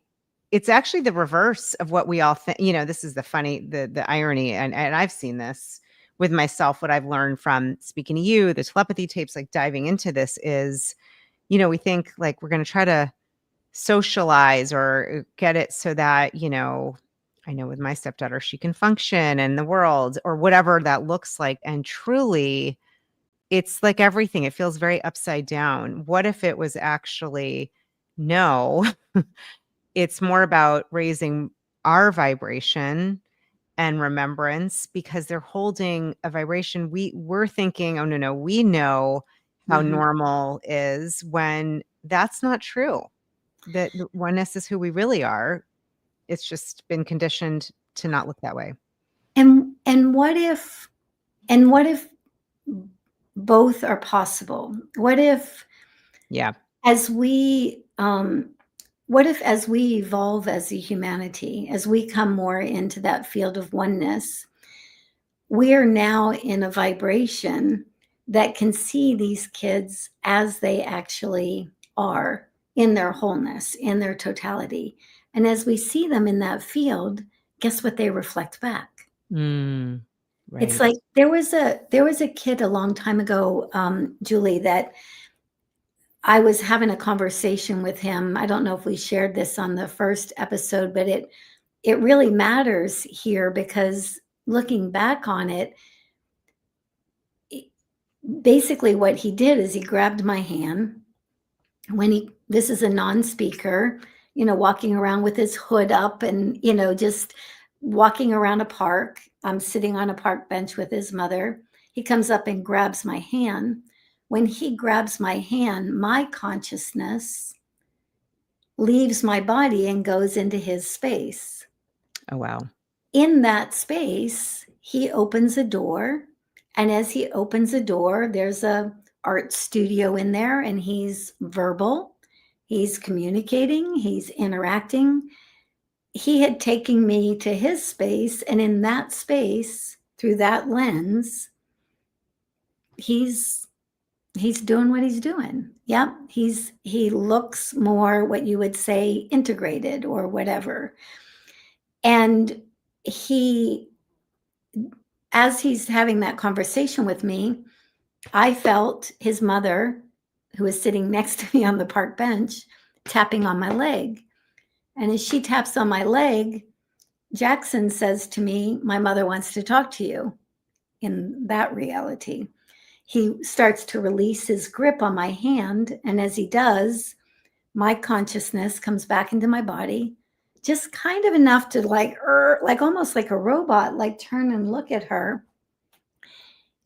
it's actually the reverse of what we all think. This is the irony, and I've seen this with myself. What I've learned from speaking to you, the telepathy tapes, like diving into this is, we think like we're going to try to socialize or get it so that, I know with my stepdaughter, she can function in the world or whatever that looks like. And truly, it's like everything. It feels very upside down. What if it was actually no? It's more about raising our vibration and remembrance because they're holding a vibration. We're thinking, oh no, we know how Mhm. normal is, when that's not true. That oneness is who we really are. It's just been conditioned to not look that way. And what if both are possible? What if Yeah. as we what if as we evolve as a humanity, as we come more into that field of oneness, we are now in a vibration that can see these kids as they actually are in their wholeness, in their totality. And as we see them in that field, guess what they reflect back? It's Right. like there was a kid a long time ago, Julie, that I was having a conversation with him. I don't know if we shared this on the first episode, but it really matters here because looking back on it, basically what he did is he grabbed my hand this is a non-speaker, walking around with his hood up and, just walking around a park. I'm sitting on a park bench with his mother. He comes up and grabs my hand. When he grabs my hand, my consciousness leaves my body and goes into his space. Oh, wow. In that space, he opens a door. And as he opens a door, there's a art studio in there, and he's verbal. He's communicating, he's interacting. He had taken me to his space, and in that space, through that lens, he's doing what he's doing. Yep, he looks more what you would say integrated or whatever. And he as he's having that conversation with me, I felt his mother, who was sitting next to me on the park bench, tapping on my leg. And as she taps on my leg, Jackson says to me, "My mother wants to talk to you." In that reality, he starts to release his grip on my hand. And as he does, my consciousness comes back into my body, just kind of enough to like almost like a robot, like turn and look at her.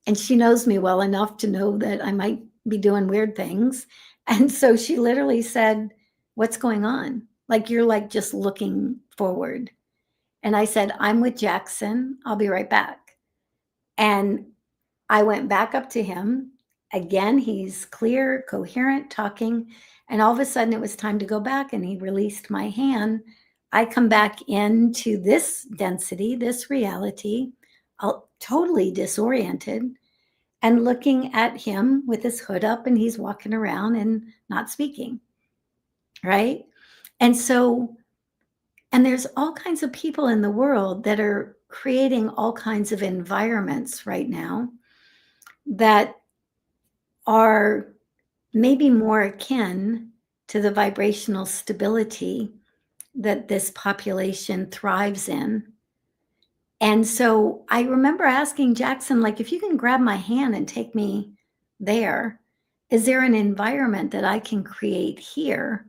And she knows me well enough to know that I might be doing weird things. And so she literally said, "What's going on? Like, you're like just looking forward." And I said, "I'm with Jackson. I'll be right back." And I went back up to him. Again, he's clear, coherent, talking. And all of a sudden, it was time to go back, and he released my hand. I come back into this density, this reality, totally disoriented, and looking at him with his hood up, and he's walking around and not speaking. Right. And so, and there's all kinds of people in the world that are creating all kinds of environments right now that are maybe more akin to the vibrational stability that this population thrives in. And so I remember asking Jackson, like, if you can grab my hand and take me there, is there an environment that I can create here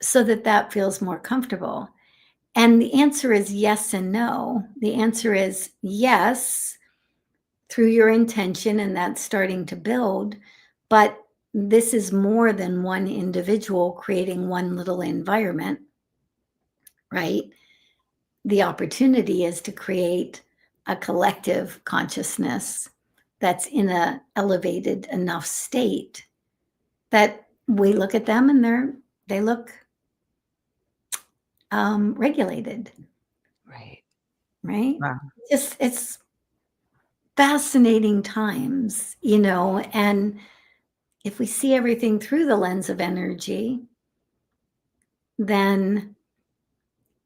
so that that feels more comfortable? And the answer is yes and no. The answer is yes, through your intention, and that's starting to build. But this is more than one individual creating one little environment, right? The opportunity is to create a collective consciousness that's in a elevated enough state that we look at them and they look regulated, Right. right? Wow. It's fascinating times, you know, and if we see everything through the lens of energy, then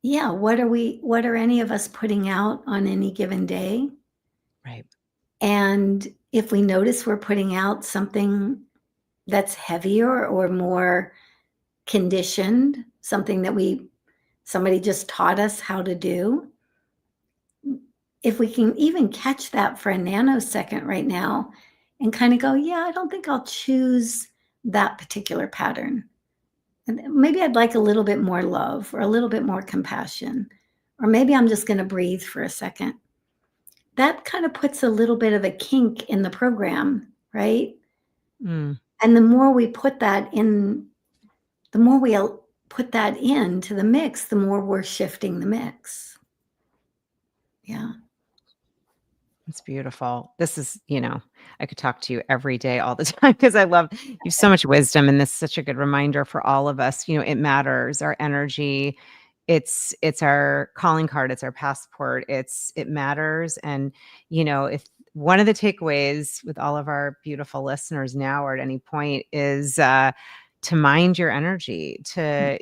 yeah, what are any of us putting out on any given day? Right. And if we notice we're putting out something that's heavier or more conditioned, something that somebody just taught us how to do, if we can even catch that for a nanosecond right now and kind of go, yeah, I don't think I'll choose that particular pattern. And maybe I'd like a little bit more love or a little bit more compassion, or maybe I'm just going to breathe for a second. That kind of puts a little bit of a kink in the program, right? Mm. And the more we put that in, the more we put that into the mix, the more we're shifting the mix. Yeah. It's beautiful. This is, I could talk to you every day, all the time, because I love you have so much wisdom, and this is such a good reminder for all of us. It matters. Our energy, it's our calling card, it's our passport. It matters. And if one of the takeaways with all of our beautiful listeners now or at any point is to mind your energy, to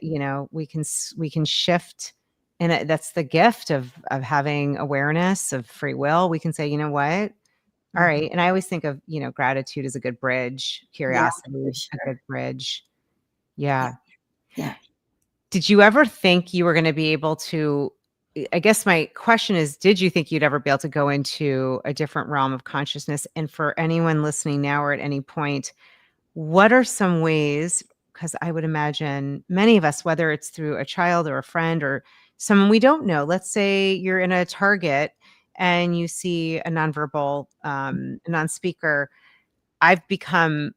we can shift. And that's the gift of having awareness, of free will. We can say, you know what? All right. And I always think of, gratitude as a good bridge, Yeah, curiosity, for a sure. good bridge. Yeah. Yeah. Yeah. Did you ever think you were going to be able to? I guess my question is, did you think you'd ever be able to go into a different realm of consciousness? And for anyone listening now or at any point, what are some ways? Because I would imagine many of us, whether it's through a child or a friend or someone we don't know, let's say you're in a Target and you see a nonverbal, a non-speaker, I've become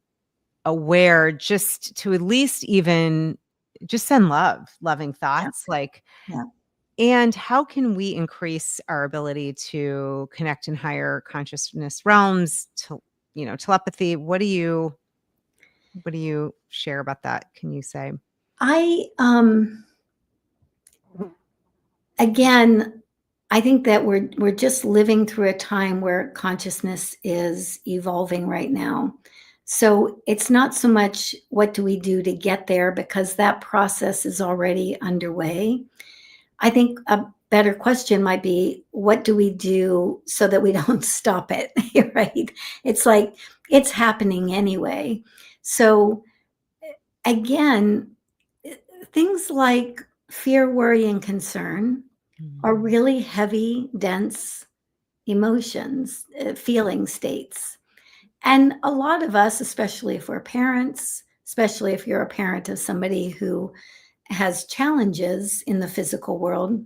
aware just to at least even just send loving Yeah. thoughts, like, Yeah. and how can we increase our ability to connect in higher consciousness realms, to, telepathy? What do you share about that? Can you say? I again, I think that we're just living through a time where consciousness is evolving right now. So it's not so much what do we do to get there, because that process is already underway. I think a better question might be, what do we do so that we don't stop it? Right? It's like it's happening anyway. So again, things like fear, worry, and concern are really heavy, dense emotions, feeling states. And a lot of us, especially if we're parents, especially if you're a parent of somebody who has challenges in the physical world,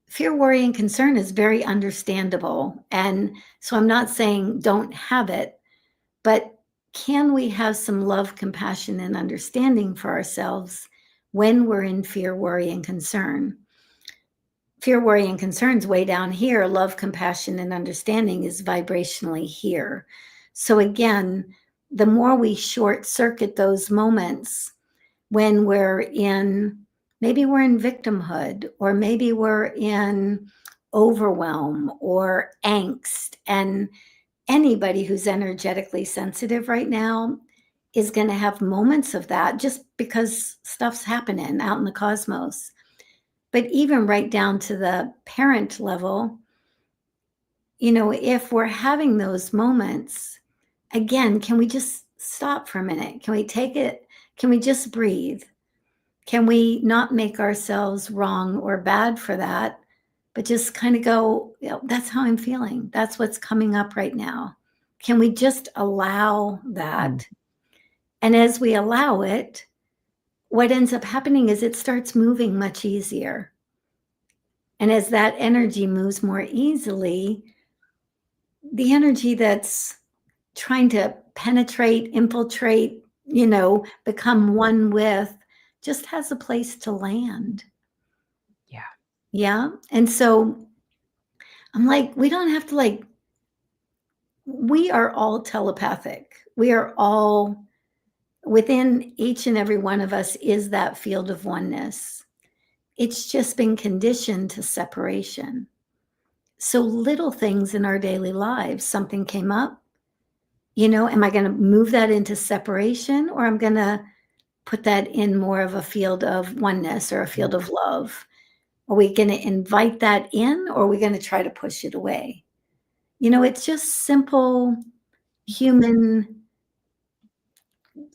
fear, worry, and concern is very understandable. And so I'm not saying don't have it, but can we have some love, compassion, and understanding for ourselves when we're in fear, worry, and concern? Fear, worry, and concerns way down here. Love, compassion, and understanding is vibrationally here. So again, the more we short circuit those moments when maybe we're in victimhood, or maybe we're in overwhelm or angst. And anybody who's energetically sensitive right now is going to have moments of that just because stuff's happening out in the cosmos. But even right down to the parent level, if we're having those moments, again, can we just stop for a minute? Can we take it? Can we just breathe? Can we not make ourselves wrong or bad for that, but just kind of go, that's how I'm feeling. That's what's coming up right now. Can we just allow that? And as we allow it, what ends up happening is it starts moving much easier. And as that energy moves more easily, the energy that's trying to penetrate, infiltrate, become one with, just has a place to land. Yeah. Yeah. And so I'm like, we don't have to we are all telepathic. We are all within each and every one of us is that field of oneness. It's just been conditioned to separation. So little things in our daily lives, something came up, am I going to move that into separation, or I'm going to put that in more of a field of oneness or a field of love? Are we going to invite that in, or are we going to try to push it away? It's just simple human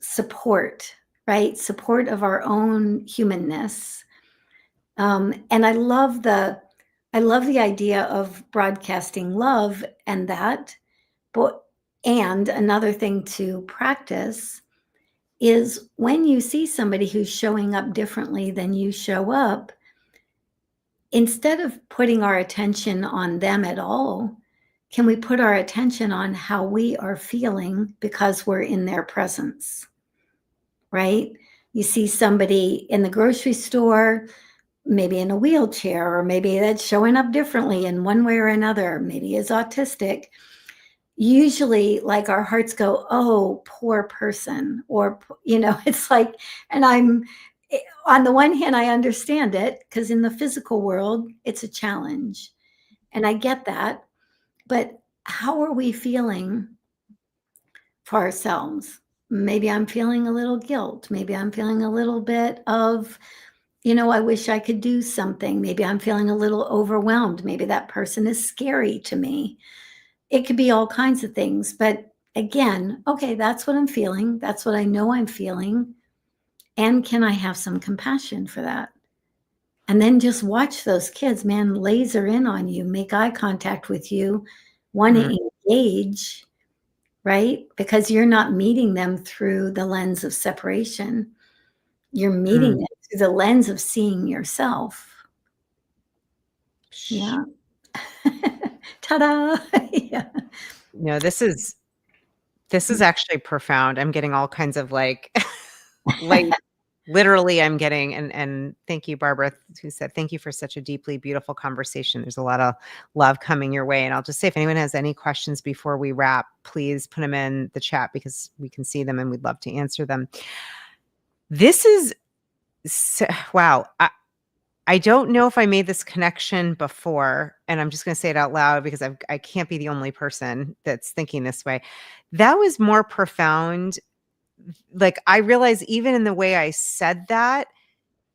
support, right? Support of our own humanness. And I love the idea of broadcasting love and that. And another thing to practice is when you see somebody who's showing up differently than you show up, instead of putting our attention on them at all, can we put our attention on how we are feeling because we're in their presence, right? You see somebody in the grocery store, maybe in a wheelchair, or maybe that's showing up differently in one way or another, maybe is autistic. Usually, our hearts go, oh, poor person, or, it's like, and on the one hand, I understand it, because in the physical world, it's a challenge. And I get that. But how are we feeling for ourselves? Maybe I'm feeling a little guilt. Maybe I'm feeling a little bit of, I wish I could do something. Maybe I'm feeling a little overwhelmed. Maybe that person is scary to me. It could be all kinds of things. But again, okay, that's what I'm feeling. That's what I know I'm feeling. And can I have some compassion for that? And then just watch those kids, man, laser in on you, make eye contact with you, want to engage, right? Because you're not meeting them through the lens of separation. You're meeting them through the lens of seeing yourself. Yeah. Ta-da. Yeah. No, this is actually profound. I'm getting all kinds of like literally I'm getting, and thank you, Barbara, who said, thank you for such a deeply beautiful conversation. There's a lot of love coming your way. And I'll just say, if anyone has any questions before we wrap, please put them in the chat, because we can see them and we'd love to answer them. This is, wow. I don't know if I made this connection before, and I'm just going to say it out loud because I can't be the only person that's thinking this way. That was more profound. Like, I realize even in the way I said that,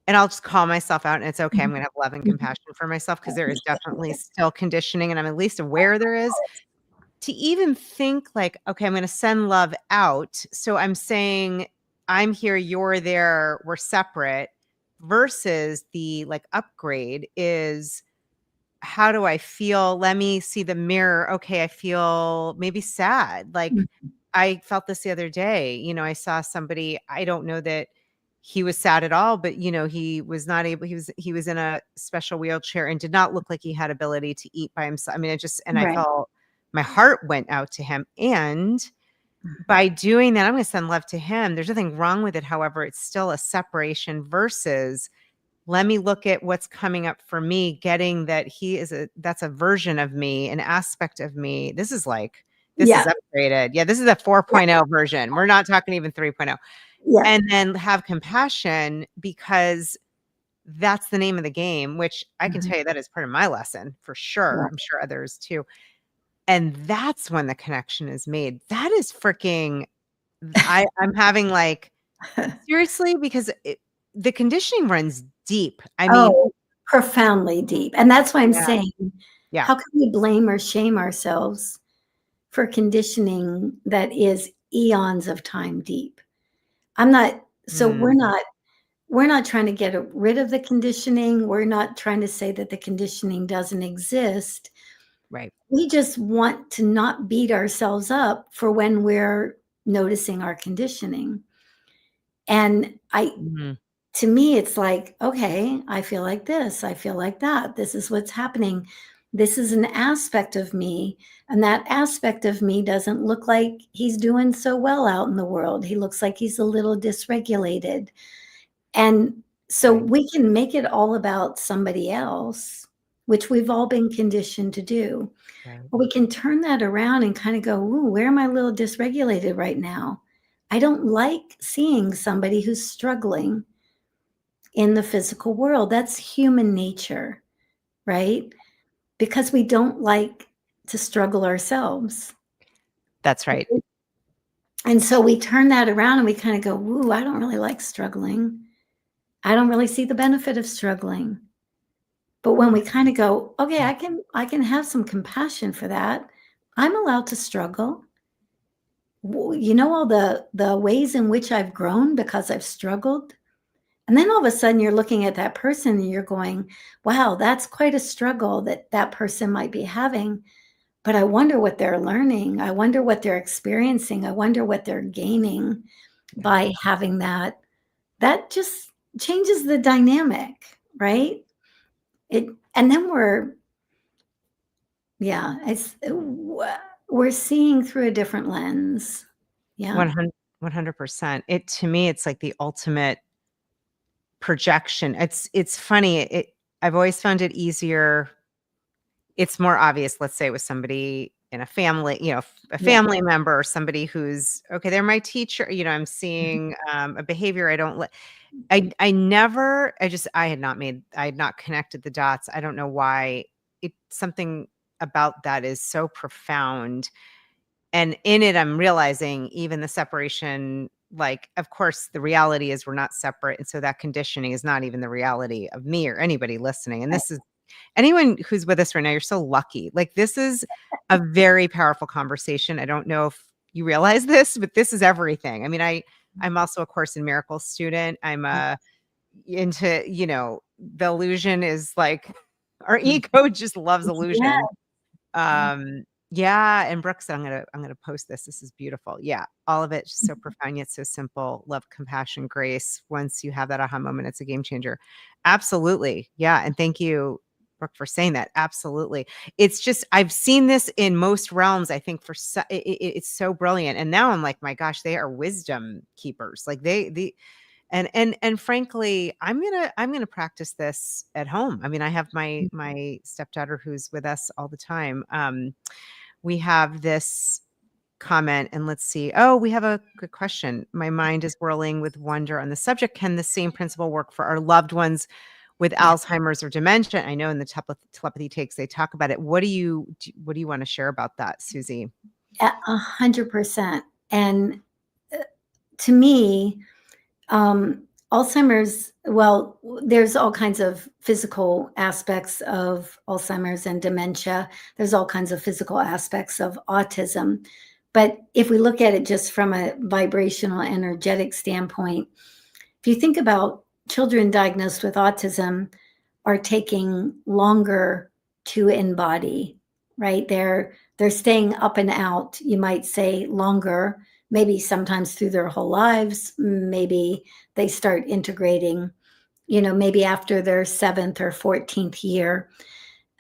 and I'll just call myself out, and it's okay. I'm going to have love and compassion for myself, because there is definitely still conditioning, and I'm at least aware there is. To even think like, okay, I'm going to send love out. So I'm saying, I'm here, you're there, we're separate, versus the like upgrade is, how do I feel? Let me see the mirror. Okay, I feel maybe sad. Like, I felt this the other day. I saw somebody, I don't know that he was sad at all, but he was not able, he was in a special wheelchair and did not look like he had ability to eat by himself. I mean, I felt my heart went out to him. And by doing that, I'm going to send love to him. There's nothing wrong with it. However, it's still a separation versus let me look at what's coming up for me, getting that that's a version of me, an aspect of me. This is Yeah. upgraded. Yeah, this is a 4.0 version. We're not talking even 3.0. Yeah. And then have compassion, because that's the name of the game, which I can Mhm. tell you that is part of my lesson for sure. Yeah. I'm sure others too. And that's when the connection is made. That is freaking, I'm having seriously, because the conditioning runs deep. I mean, Oh, profoundly deep. And that's why I'm yeah, saying, yeah. how can we blame or shame ourselves for conditioning that is eons of time deep? I'm not, so Mm, we're not trying to get rid of the conditioning. We're not trying to say that the conditioning doesn't exist. right. We just want to not beat ourselves up for when we're noticing our conditioning. And Mhm, to me, it's like, okay, I feel like this, I feel like that. This is what's happening. This is an aspect of me. And that aspect of me doesn't look like he's doing so well out in the world. He looks like he's a little dysregulated. And so right, we can make it all about somebody else, which we've all been conditioned to do. right. Or we can turn that around and kind of go, ooh, where am I a little dysregulated right now? I don't like seeing somebody who's struggling in the physical world. That's human nature, right? Because we don't like to struggle ourselves. That's right. And so we turn that around and we kind of go, ooh, I don't really like struggling. I don't really see the benefit of struggling. But when we kind of go, okay, I can have some compassion for that. I'm allowed to struggle. You know, all the ways in which I've grown because I've struggled. And then all of a sudden you're looking at that person and you're going, wow, that's quite a struggle that that person might be having. But I wonder what they're learning. I wonder what they're experiencing. I wonder what they're gaining Yeah. by having that. That just changes the dynamic, right? It, and then yeah, we're seeing through a different lens. Yeah. 100%. To me, it's like the ultimate projection. It's funny. I've always found it easier. It's more obvious, let's say, with somebody in a family, a Yeah. family member, or somebody who's okay, they're my teacher, I'm Mhm. seeing a behavior I don't let. I never, I had not connected the dots. I don't know why. Something about that is so profound. And in it, I'm realizing even the separation, like, of course, the reality is we're not separate. And so that conditioning is not even the reality of me or anybody listening. And Right. this is anyone who's with us right now, you're so lucky. Like, this is a very powerful conversation. I don't know if you realize this, but this is everything. I mean, I'm also a Course in Miracles student. I'm into, the illusion is like our ego just loves Yeah. illusion. Yeah, and Brooke said, I'm gonna post this. This is beautiful. Yeah, all of it just so profound yet so simple. Love, compassion, grace. Once you have that aha moment, it's a game changer. Absolutely. Yeah. And thank you, Brooke, for saying that. Absolutely. It's just I've seen this in most realms, I think it's so brilliant. And now I'm like, my gosh, they are wisdom keepers. Like and frankly, I'm gonna practice this at home. I mean, I have my stepdaughter who's with us all the time. We have this comment, and let's see. Oh, we have a good question. My mind is whirling with wonder on the subject. Can the same principle work for our loved ones with Yeah. Alzheimer's or dementia? I know in the telepathy takes they talk about it. What do you want to share about that, Suzy? 100%. And to me, Alzheimer's, well, there's all kinds of physical aspects of Alzheimer's and dementia. There's all kinds of physical aspects of autism. But if we look at it just from a vibrational, energetic standpoint, if you think about children diagnosed with autism are taking longer to embody, right? They're staying up and out, you might say, longer, maybe sometimes through their whole lives. Maybe they start integrating, maybe after their 7th or 14th year,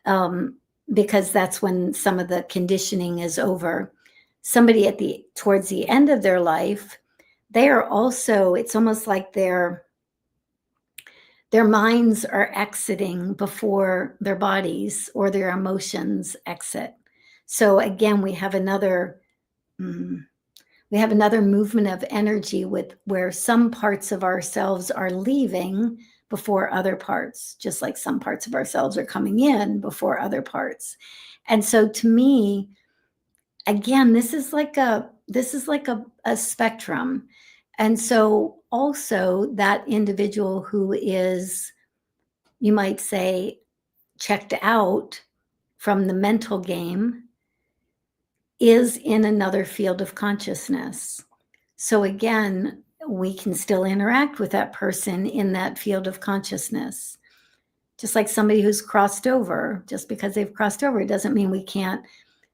um, because that's when some of the conditioning is over. Somebody towards the end of their life, they are also, it's almost like their minds are exiting before their bodies or their emotions exit. So again, mm, we have another movement of energy with where some parts of ourselves are leaving before other parts, just like some parts of ourselves are coming in before other parts. And so to me, again, this is like a spectrum. And so also that individual who is, you might say, checked out from the mental game is in another field of consciousness. So again, we can still interact with that person in that field of consciousness. Just like somebody who's crossed over, just because they've crossed over, it doesn't mean we can't.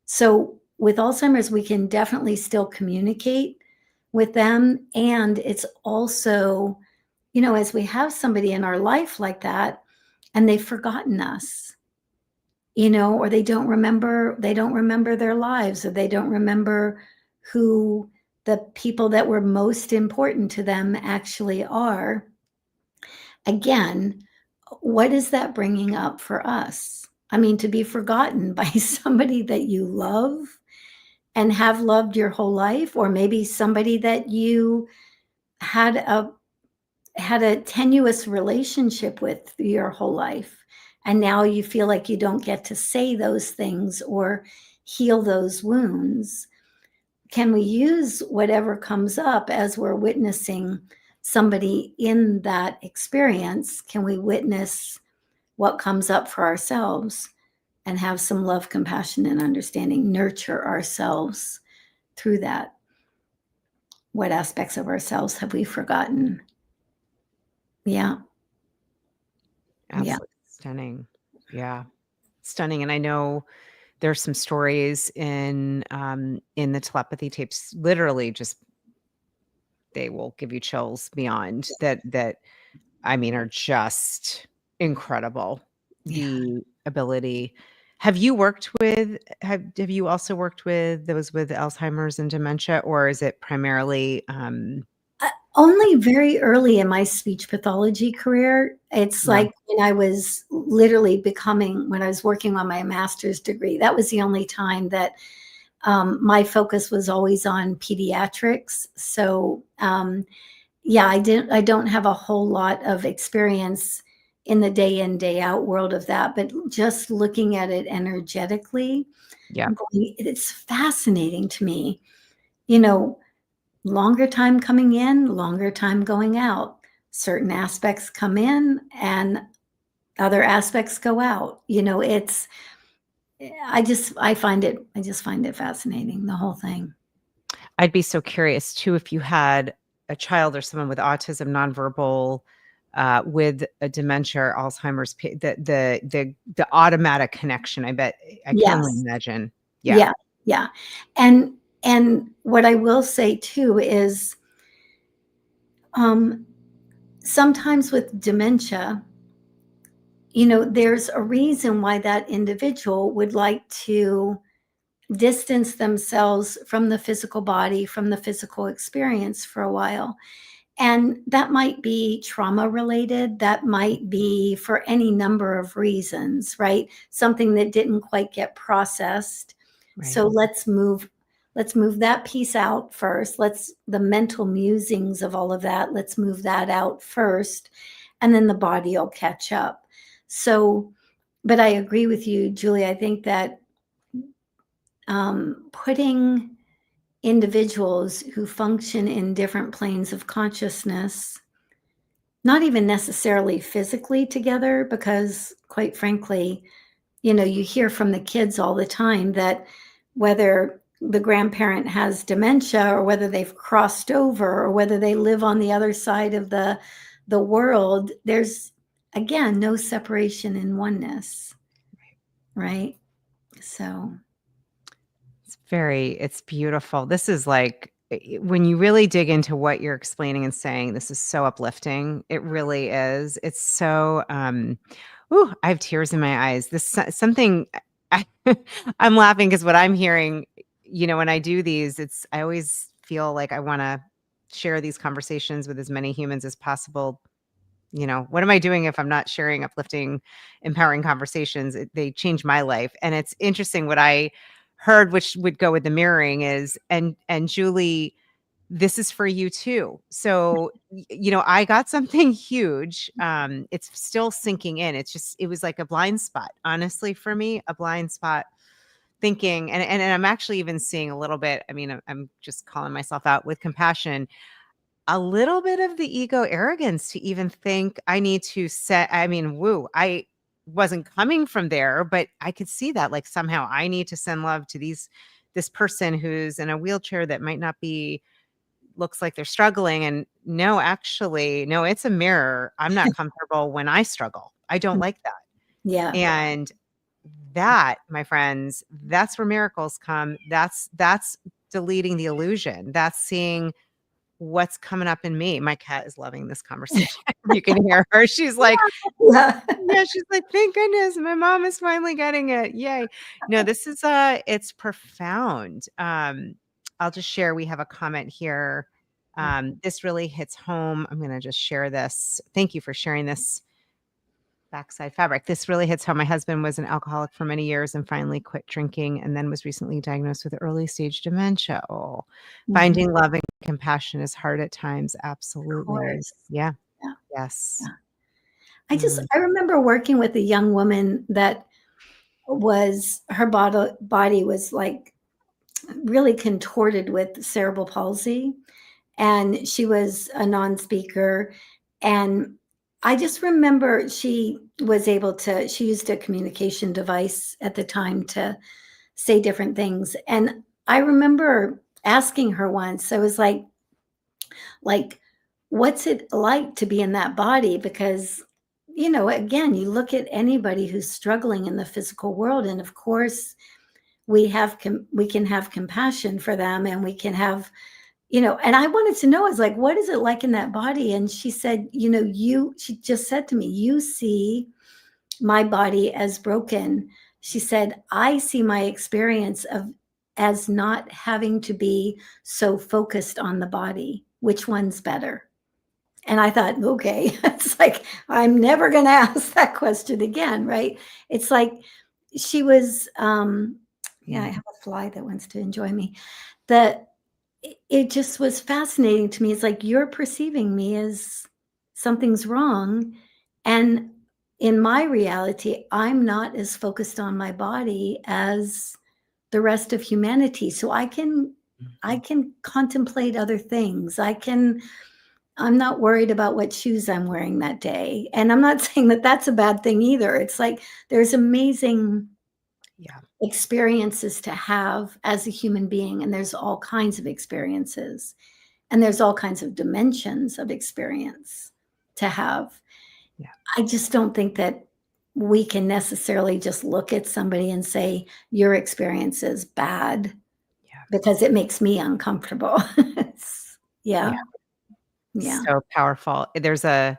So with Alzheimer's, we can definitely still communicate with them. And it's also, as we have somebody in our life like that, and they've forgotten us, or they don't remember their lives, or they don't remember who the people that were most important to them actually are. Again, what is that bringing up for us? I mean, to be forgotten by somebody that you love and have loved your whole life, or maybe somebody that you had a tenuous relationship with your whole life, and now you feel like you don't get to say those things or heal those wounds. Can we use whatever comes up as we're witnessing somebody in that experience? Can we witness what comes up for ourselves and have some love, compassion, and understanding, nurture ourselves through that? What aspects of ourselves have we forgotten? Yeah. Yeah. Absolutely stunning. Yeah. Stunning. And I know there's some stories in the telepathy tapes, literally just they will give you chills beyond that I mean are just incredible. Yeah. The ability. Have you also worked with those with Alzheimer's and dementia, or is it primarily Only very early in my speech pathology career. It's yeah, like when I was literally when I was working on my master's degree, that was the only time that my focus was always on pediatrics. So, yeah, I don't have a whole lot of experience in the day in, day out world of that, but just looking at it energetically, yeah. it's fascinating to me. You know, Longer time coming in, longer time going out. Certain aspects come in and other aspects go out. I just find it fascinating, the whole thing. I'd be so curious too if you had a child or someone with autism, nonverbal, with a dementia or Alzheimer's, the automatic connection. I bet I can only Yes. imagine. Yeah, Yeah. Yeah. And what I will say too is, um, sometimes with dementia, there's a reason why that individual would like to distance themselves from the physical body, from the physical experience for a while. And that might be trauma related. That might be for any number of reasons, right? Something that didn't quite get processed. right. So let's move that piece out first. The mental musings of all of that, let's move that out first, and then the body will catch up. So, but I agree with you, Julie. I think that putting individuals who function in different planes of consciousness, not even necessarily physically together, because quite frankly, you hear from the kids all the time that whether the grandparent has dementia or whether they've crossed over or whether they live on the other side of the world, there's again no separation in oneness, right? So It's beautiful. This is like when you really dig into what you're explaining and saying, this is so uplifting. It really is. It's so ooh, I have tears in my eyes. Something I, I'm laughing because what I'm hearing, when I do these, I always feel like I want to share these conversations with as many humans as possible what am I doing if I'm not sharing uplifting, empowering conversations? They change my life. And it's interesting what I heard, which would go with the mirroring is, and Julie, this is for you too. So, I got something huge. It's still sinking in. It was like a blind spot, honestly, for me, a blind spot thinking, and I'm actually even seeing a little bit, I mean, I'm just calling myself out with compassion, a little bit of the ego arrogance to even think I need to set, I mean, woo, I wasn't coming from there, but I could see that like somehow I need to send love to this person who's in a wheelchair that might not be, looks like they're struggling. And no, actually, no, it's a mirror. I'm not comfortable when I struggle. I don't like that. Yeah. And that, my friends, that's where miracles come. That's deleting the illusion. That's seeing what's coming up in me. My cat is loving this conversation. You can hear her. She's like, Yeah. yeah, she's like, thank goodness my mom is finally getting it. Yay. No, this is it's profound. I'll just share, we have a comment here. This really hits home. I'm going to just share this. Thank you for sharing this backside fabric. This really hits home. My husband was an alcoholic for many years and finally quit drinking and then was recently diagnosed with early stage dementia. Oh, finding love and compassion is hard at times. Of Absolutely. course. Yeah. Yeah. Yes. Yeah. I remember working with a young woman that her body was like really contorted with cerebral palsy. And she was a non-speaker. And I just remember she used a communication device at the time to say different things. And I remember asking her once, I was like, what's it like to be in that body? Because, again, you look at anybody who's struggling in the physical world, and of course, we can have compassion for them, and we can have, and I wanted to know, I was like, what is it like in that body? And she said, she just said to me, you see my body as broken. She said, I see my experience as not having to be so focused on the body. Which one's better? And I thought, okay, it's like, I'm never going to ask that question again, right? It's like she was, yeah, I have a fly that wants to enjoy me. It just was fascinating to me. It's like, you're perceiving me as something's wrong. And in my reality, I'm not as focused on my body as the rest of humanity. So I can contemplate other things. I'm not worried about what shoes I'm wearing that day. And I'm not saying that that's a bad thing either. It's like, there's amazing experiences to have as a human being. And there's all kinds of experiences. And there's all kinds of dimensions of experience to have. Yeah. I just don't think that we can necessarily just look at somebody and say, your experience is bad, because it makes me uncomfortable. Yeah. So powerful. There's a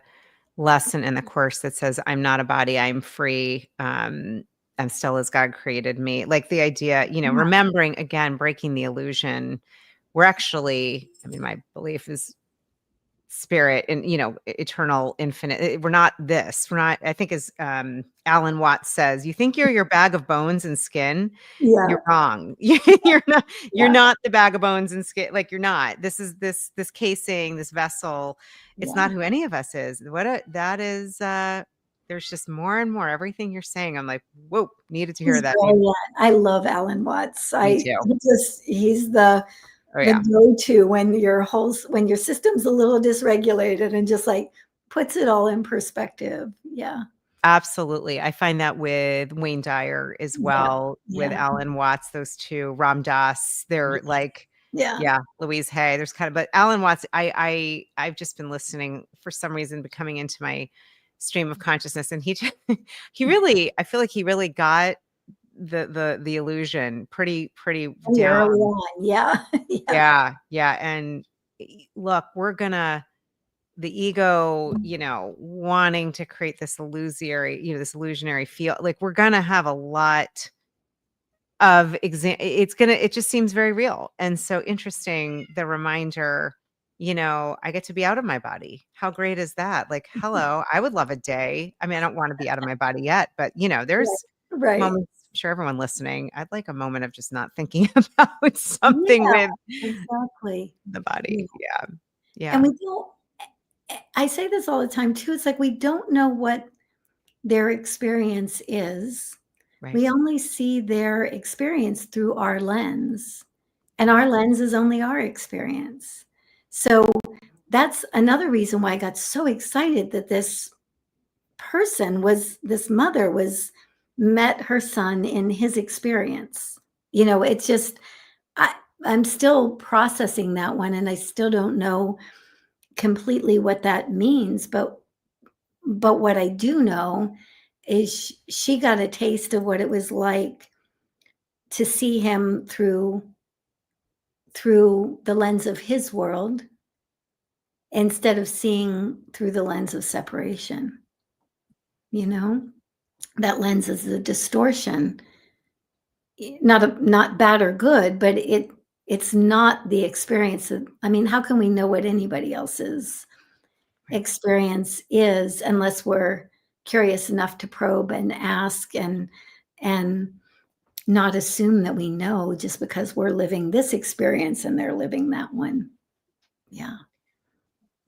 lesson in the course that says, I'm not a body, I'm free. I'm still as God created me. Like the idea, remembering again, breaking the illusion. We're actually, I mean, my belief is spirit and, eternal, infinite. We're not this. We're not, I think as Alan Watts says, you think you're your bag of bones and skin. Yeah. You're wrong. You're not the bag of bones and skin. Like you're not. This is this casing, this vessel. It's not who any of us is. That is there's just more and more everything you're saying. I'm like, whoa, needed to hear that. I love Alan Watts. Me too. He's the go-to when your system's a little dysregulated and just like puts it all in perspective. Yeah. Absolutely. I find that with Wayne Dyer as well, with Alan Watts, those two, Ram Dass, they're like, Louise Hay, there's kind of, but Alan Watts, I've just been listening for some reason, becoming into my stream of consciousness. And he really, I feel like he really got the illusion pretty down. Early on. Yeah. And look, the ego, wanting to create this illusionary feel, like we're going to have a lot of it just seems very real. And so interesting, the reminder I get to be out of my body. How great is that? Like, hello, I would love a day. I mean, I don't want to be out of my body yet, but Right. there's Right. moments, I'm sure everyone listening, I'd like a moment of just not thinking about something Yeah, with exactly. the Yeah. body. Yeah. And Yeah. we don't, I say this all the time too. It's like we don't know what their experience is. Right. We only see their experience through our lens, and our lens is only our experience. So that's another reason why I got so excited that this mother was met her son in his experience. It's just, I, I'm still processing that one, and I still don't know completely what that means. But what I do know is she got a taste of what it was like to see him through the lens of his world instead of seeing through the lens of separation. You know, that lens is a distortion, not bad or good, but it's not the experience of, I mean, how can we know what anybody else's Right. experience is unless we're curious enough to probe and ask and not assume that we know just because we're living this experience and they're living that one. Yeah.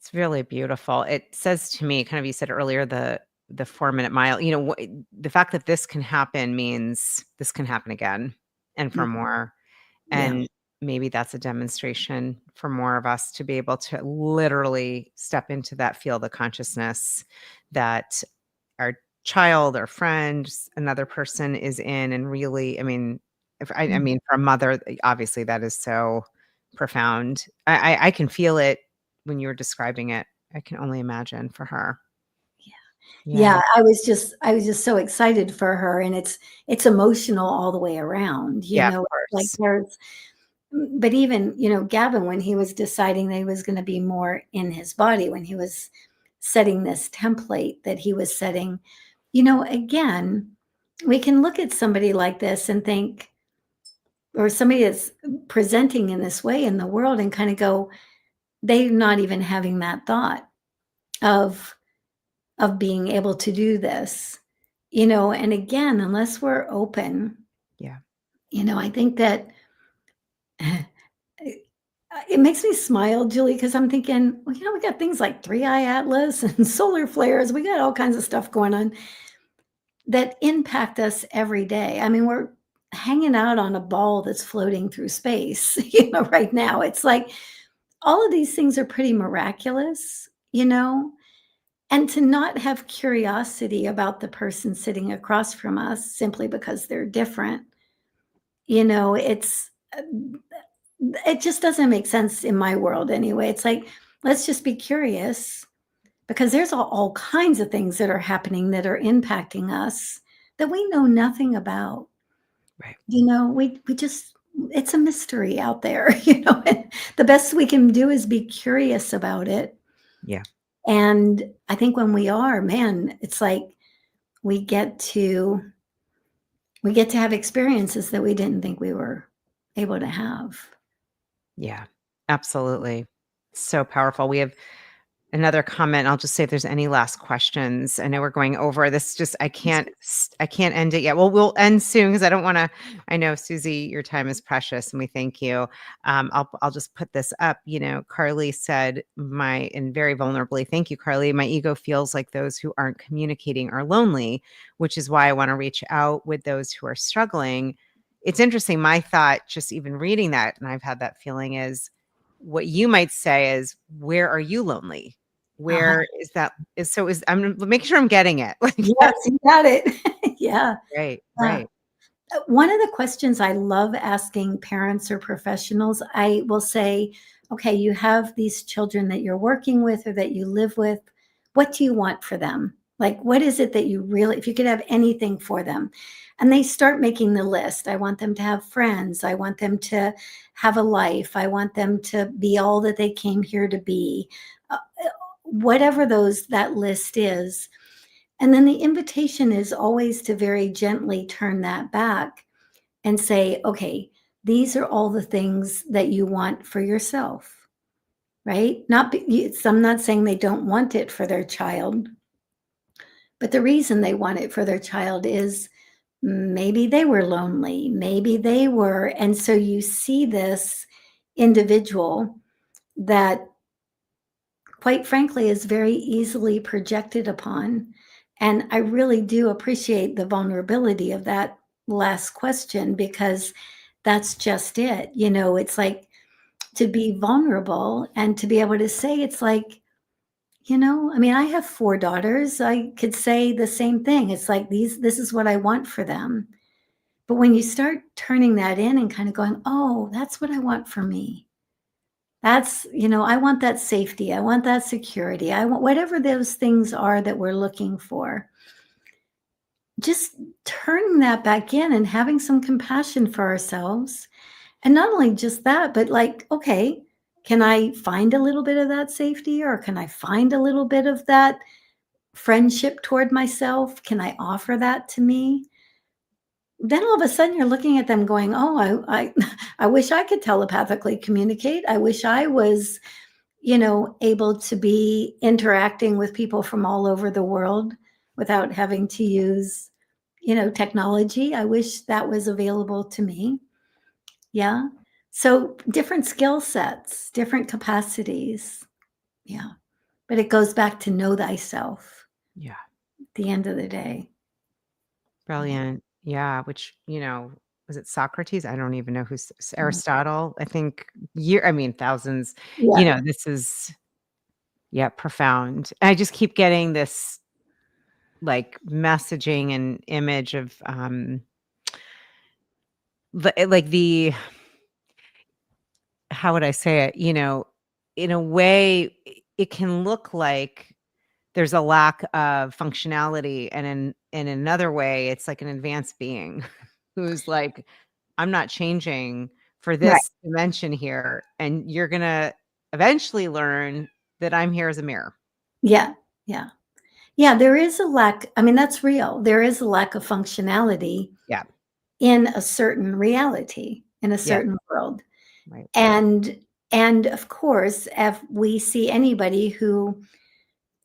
It's really beautiful. It says to me, kind of, you said earlier, the 4-minute mile, the fact that this can happen means this can happen again and for Mm, more. yeah. And maybe that's a demonstration for more of us to be able to literally step into that field of consciousness that our child or friend, another person is in. And really, I mean, I Mm, mean, for a mother, obviously that is so profound. I can feel it when you were describing it. I can only imagine for her. yeah, Yeah. I was just so excited for her, and it's emotional all the way around, Yeah, of like course. but even, Gavin, when he was deciding that he was gonna be more in his body, when he was setting this template that he was setting, again, we can look at somebody like this and think, or somebody that's presenting in this way in the world and kind of go, they're not even having that thought of being able to do this, and again, unless we're open, Yeah. I think that it makes me smile, Julie, because I'm thinking, well, we got things like Three Eye Atlas and solar flares. We got all kinds of stuff going on that impact us every day. I mean, we're hanging out on a ball that's floating through space, right now. It's like all of these things are pretty miraculous, and to not have curiosity about the person sitting across from us simply because they're different, it just doesn't make sense in my world anyway. It's like, let's just be curious because there's all kinds of things that are happening that are impacting us that we know nothing about. Right. We just, it's a mystery out there, and the best we can do is be curious about it. Yeah. And I think when we are, man, it's like we get to have experiences that we didn't think we were able to have. Yeah. Absolutely. So powerful. We have another comment. I'll just say if there's any last questions. I know we're going over this. Just I can't end it yet. Well, we'll end soon because I don't want to. I know, Suzy, your time is precious, and we thank you. I'll just put this up. Carly said, and very vulnerably, thank you, Carly. My ego feels like those who aren't communicating are lonely, which is why I want to reach out with those who are struggling. It's interesting. My thought, just even reading that, and I've had that feeling, is what you might say is, where are you lonely? Uh-huh. Where is that? I'm making sure I'm getting it. Like, Yes, that's you got it. Yeah. right, Yeah. right. One of the questions I love asking parents or professionals, I will say, okay, you have these children that you're working with or that you live with. What do you want for them? Like, what is it that you really, if you could have anything for them? And they start making the list. I want them to have friends. I want them to have a life. I want them to be all that they came here to be. Whatever that list is, and then the invitation is always to very gently turn that back and say, okay, these are all the things that you want for yourself. right? I'm not saying they don't want it for their child, but the reason they want it for their child is maybe they were lonely, maybe they were, and so you see this individual that, quite frankly, is very easily projected upon. And I really do appreciate the vulnerability of that last question, because that's just it. It's like, to be vulnerable and to be able to say, it's like, I mean, I have 4 daughters. I could say the same thing. It's like, this is what I want for them. But when you start turning that in and kind of going, oh, that's what I want for me. That's, I want that safety. I want that security. I want whatever those things are that we're looking for. Just turning that back in and having some compassion for ourselves. And not only just that, but like, okay, can I find a little bit of that safety, or can I find a little bit of that friendship toward myself? Can I offer that to me? Then all of a sudden you're looking at them going, oh, I I wish I could telepathically communicate. I wish I was, able to be interacting with people from all over the world without having to use, technology. I wish that was available to me. Yeah. So different skill sets, different capacities. Yeah. But it goes back to know thyself Yeah. at the end of the day. Yeah. Brilliant. Yeah, which, was it Socrates? I don't even know Mm. Aristotle. I think thousands. Yeah. This is, yeah, profound. I just keep getting this like messaging and image of like the how would I say it? In a way it can look like there's a lack of functionality, and in another way it's like an advanced being who's like, I'm not changing for Right. this dimension here, and you're gonna eventually learn that I'm here as a mirror. Yeah. Yeah. Yeah. There is a lack. I mean, that's real. There is a lack of functionality Yeah. in a certain reality, in a Yeah. certain world. Right. And and of course, if we see anybody who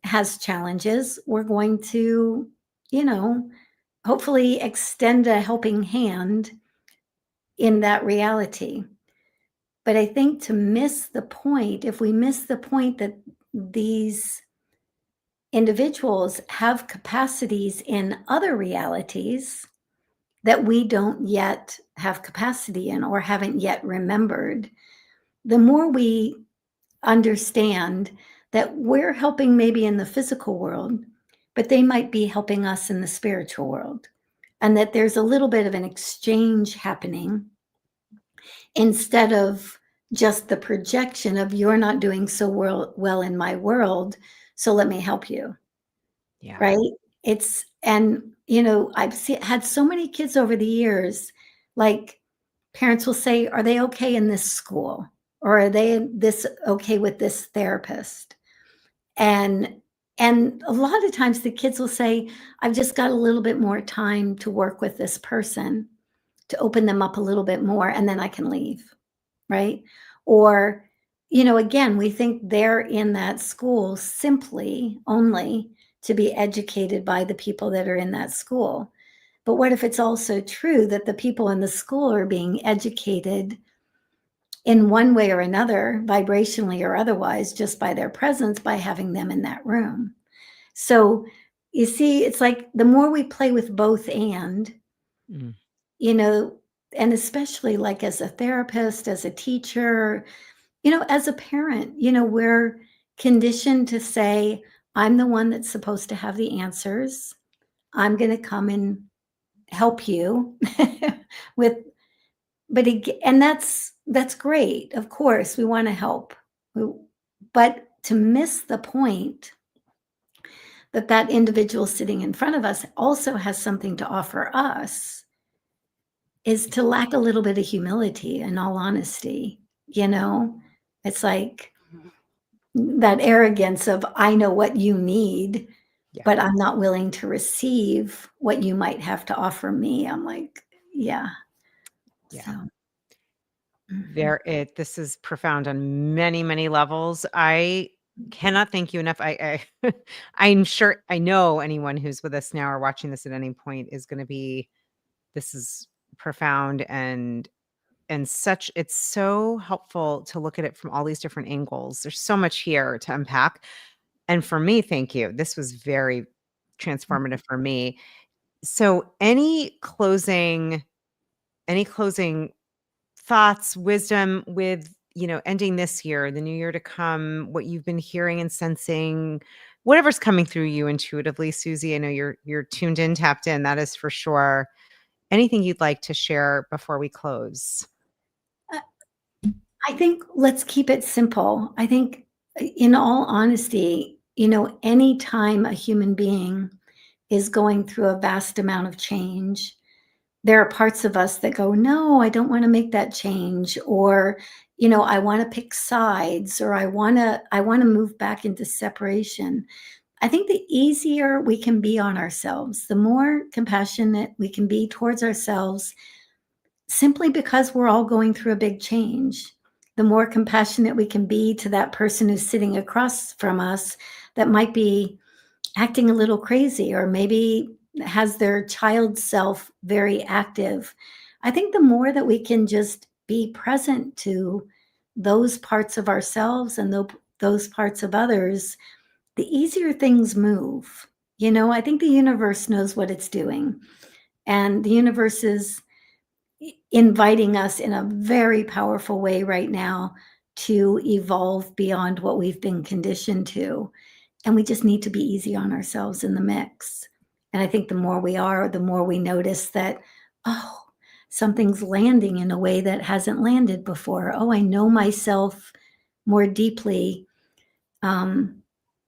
has challenges, we're going to, you know, hopefully extend a helping hand in that reality. But I think to miss the point, if we miss the point that these individuals have capacities in other realities that we don't yet have capacity in or haven't yet remembered, the more we understand that we're helping maybe in the physical world, but they might be helping us in the spiritual world. And that there's a little bit of an exchange happening instead of just the projection of you're not doing so well in my world, so let me help you. Yeah. Right? It's and, had so many kids over the years, like, parents will say, "Are they okay in this school?" Or, "Are they this okay with this therapist?" And and a lot of times the kids will say, "I've just got a little bit more time to work with this person, to open them up a little bit more, and then I can leave." Right? Or, again, we think they're in that school simply only to be educated by the people that are in that school. But what if it's also true that the people in the school are being educated in one way or another, vibrationally or otherwise, just by their presence, by having them in that room? So you see, it's like the more we play with both Mm. you know, and especially like as a therapist, as a teacher, as a parent, we're conditioned to say, I'm the one that's supposed to have the answers. I'm going to come and help you with, and that's great. Of course, we want to help. But to miss the point that that individual sitting in front of us also has something to offer us is to lack a little bit of humility, in all honesty. It's like, that arrogance of, I know what you need, Yeah. but I'm not willing to receive what you might have to offer me. I'm like, yeah. Yeah. So Mhm. This is profound on many, many levels. I cannot thank you enough. I'm sure I know anyone who's with us now or watching this at any point is going to be, this is profound and such, it's so helpful to look at it from all these different angles. There's so much here to unpack. And for me, thank you. This was very transformative for me. So any closing thoughts, wisdom with, ending this year, the new year to come, what you've been hearing and sensing, whatever's coming through you intuitively, Suzy. I know you're tuned in, tapped in, that is for sure. Anything you'd like to share before we close? Uh, I think let's keep it simple. I think, in all honesty, anytime a human being is going through a vast amount of change, there are parts of us that go, no, I don't want to make that change, or I want to pick sides, or I want to move back into separation. I think the easier we can be on ourselves, the more compassionate we can be towards ourselves, simply because we're all going through a big change. The more compassionate we can be to that person who's sitting across from us that might be acting a little crazy, or maybe has their child self very active. I think the more that we can just be present to those parts of ourselves and those parts of others, the easier things move. I think the universe knows what it's doing, and the universe is inviting us in a very powerful way right now to evolve beyond what we've been conditioned to. And we just need to be easy on ourselves in the mix. And I think the more we are, the more we notice that, oh, something's landing in a way that hasn't landed before. Oh, I know myself more deeply.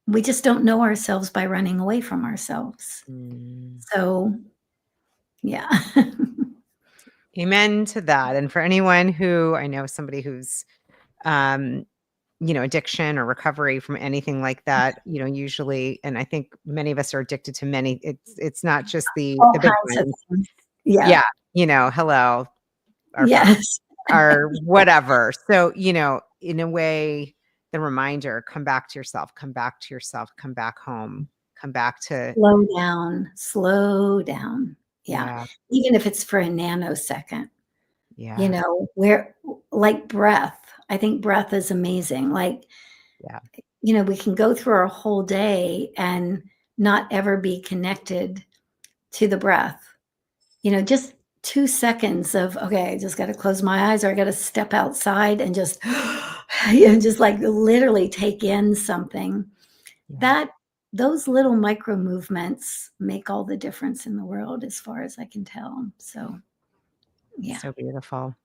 We just don't know ourselves by running away from ourselves. Mm. So, yeah. Amen to that. And for anyone who, I know somebody who's, um, addiction or recovery from anything like that, usually, and I think many of us are addicted to many, it's not just All the big kinds of ones. things. Yeah. Yeah. Hello, our phone, Yes. our whatever. So, in a way, the reminder, come back to yourself, come back to yourself, come back home, come back to, Slow down, slow down. Yeah. yeah, Even if it's for a nanosecond, yeah, where, like breath, I think breath is amazing. Like, yeah, we can go through our whole day and not ever be connected to the breath. Just 2 seconds of, okay, I just got to close my eyes, or I got to step outside and just, just like literally take in something. yeah. That those little micro movements make all the difference in the world as far as I can tell. So, yeah. So beautiful.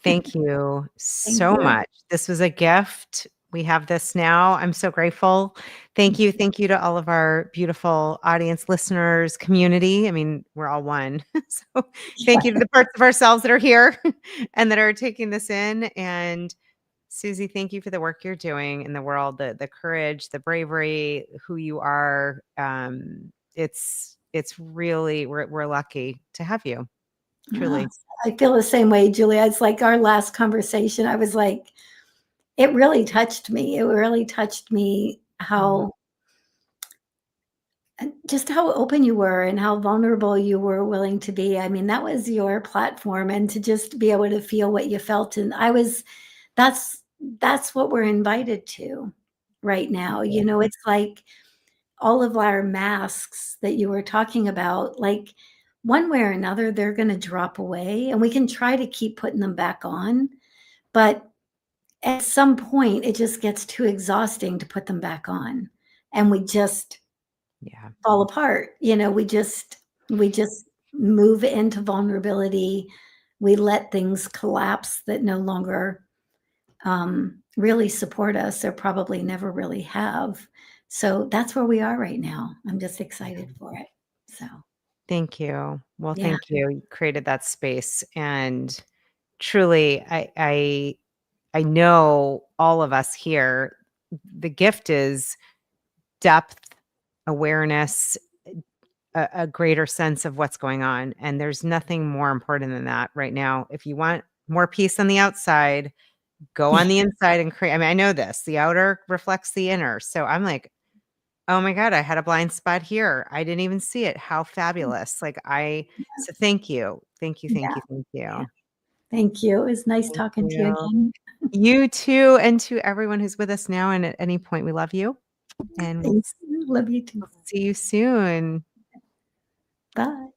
Thank you Thank so you. much. This was a gift. We have this now. I'm so grateful. Thank you. Thank you to all of our beautiful audience, listeners, community. I mean, we're all one. So thank you to the parts of ourselves that are here and that are taking this in. And Suzy, thank you for the work you're doing in the world, the courage, the bravery, who you are. It's really, we're lucky to have you, truly. I feel the same way, Julia. It's like our last conversation. I was like, it really touched me. It really touched me Mhm. how just how open you were and how vulnerable you were willing to be. I mean, that was your platform, and to just be able to feel what you felt. And that's that's what we're invited to right now. It's like all of our masks that you were talking about, like one way or another, they're going to drop away, and we can try to keep putting them back on. But at some point, it just gets too exhausting to put them back on. And we just Yeah. fall apart. We just move into vulnerability. We let things collapse that no longer really support us, or probably never really have. So that's where we are right now. I'm just excited Yeah. for it. So, Thank you. Well, yeah. thank you. You created that space, and truly, I know all of us here. The gift is depth, awareness, a greater sense of what's going on, and there's nothing more important than that right now. If you want more peace on the outside, go on the inside and create. I mean, I know this, the outer reflects the inner. So I'm like, oh my God, I had a blind spot here. I didn't even see it. How fabulous. So thank you. Thank you. Thank Yeah. you. Thank you. Yeah. Thank you. It was nice Thank talking to you you. again. You too. And to everyone who's with us now. And at any point, we love you. And we'll Thanks. Love you too. see you soon. Bye.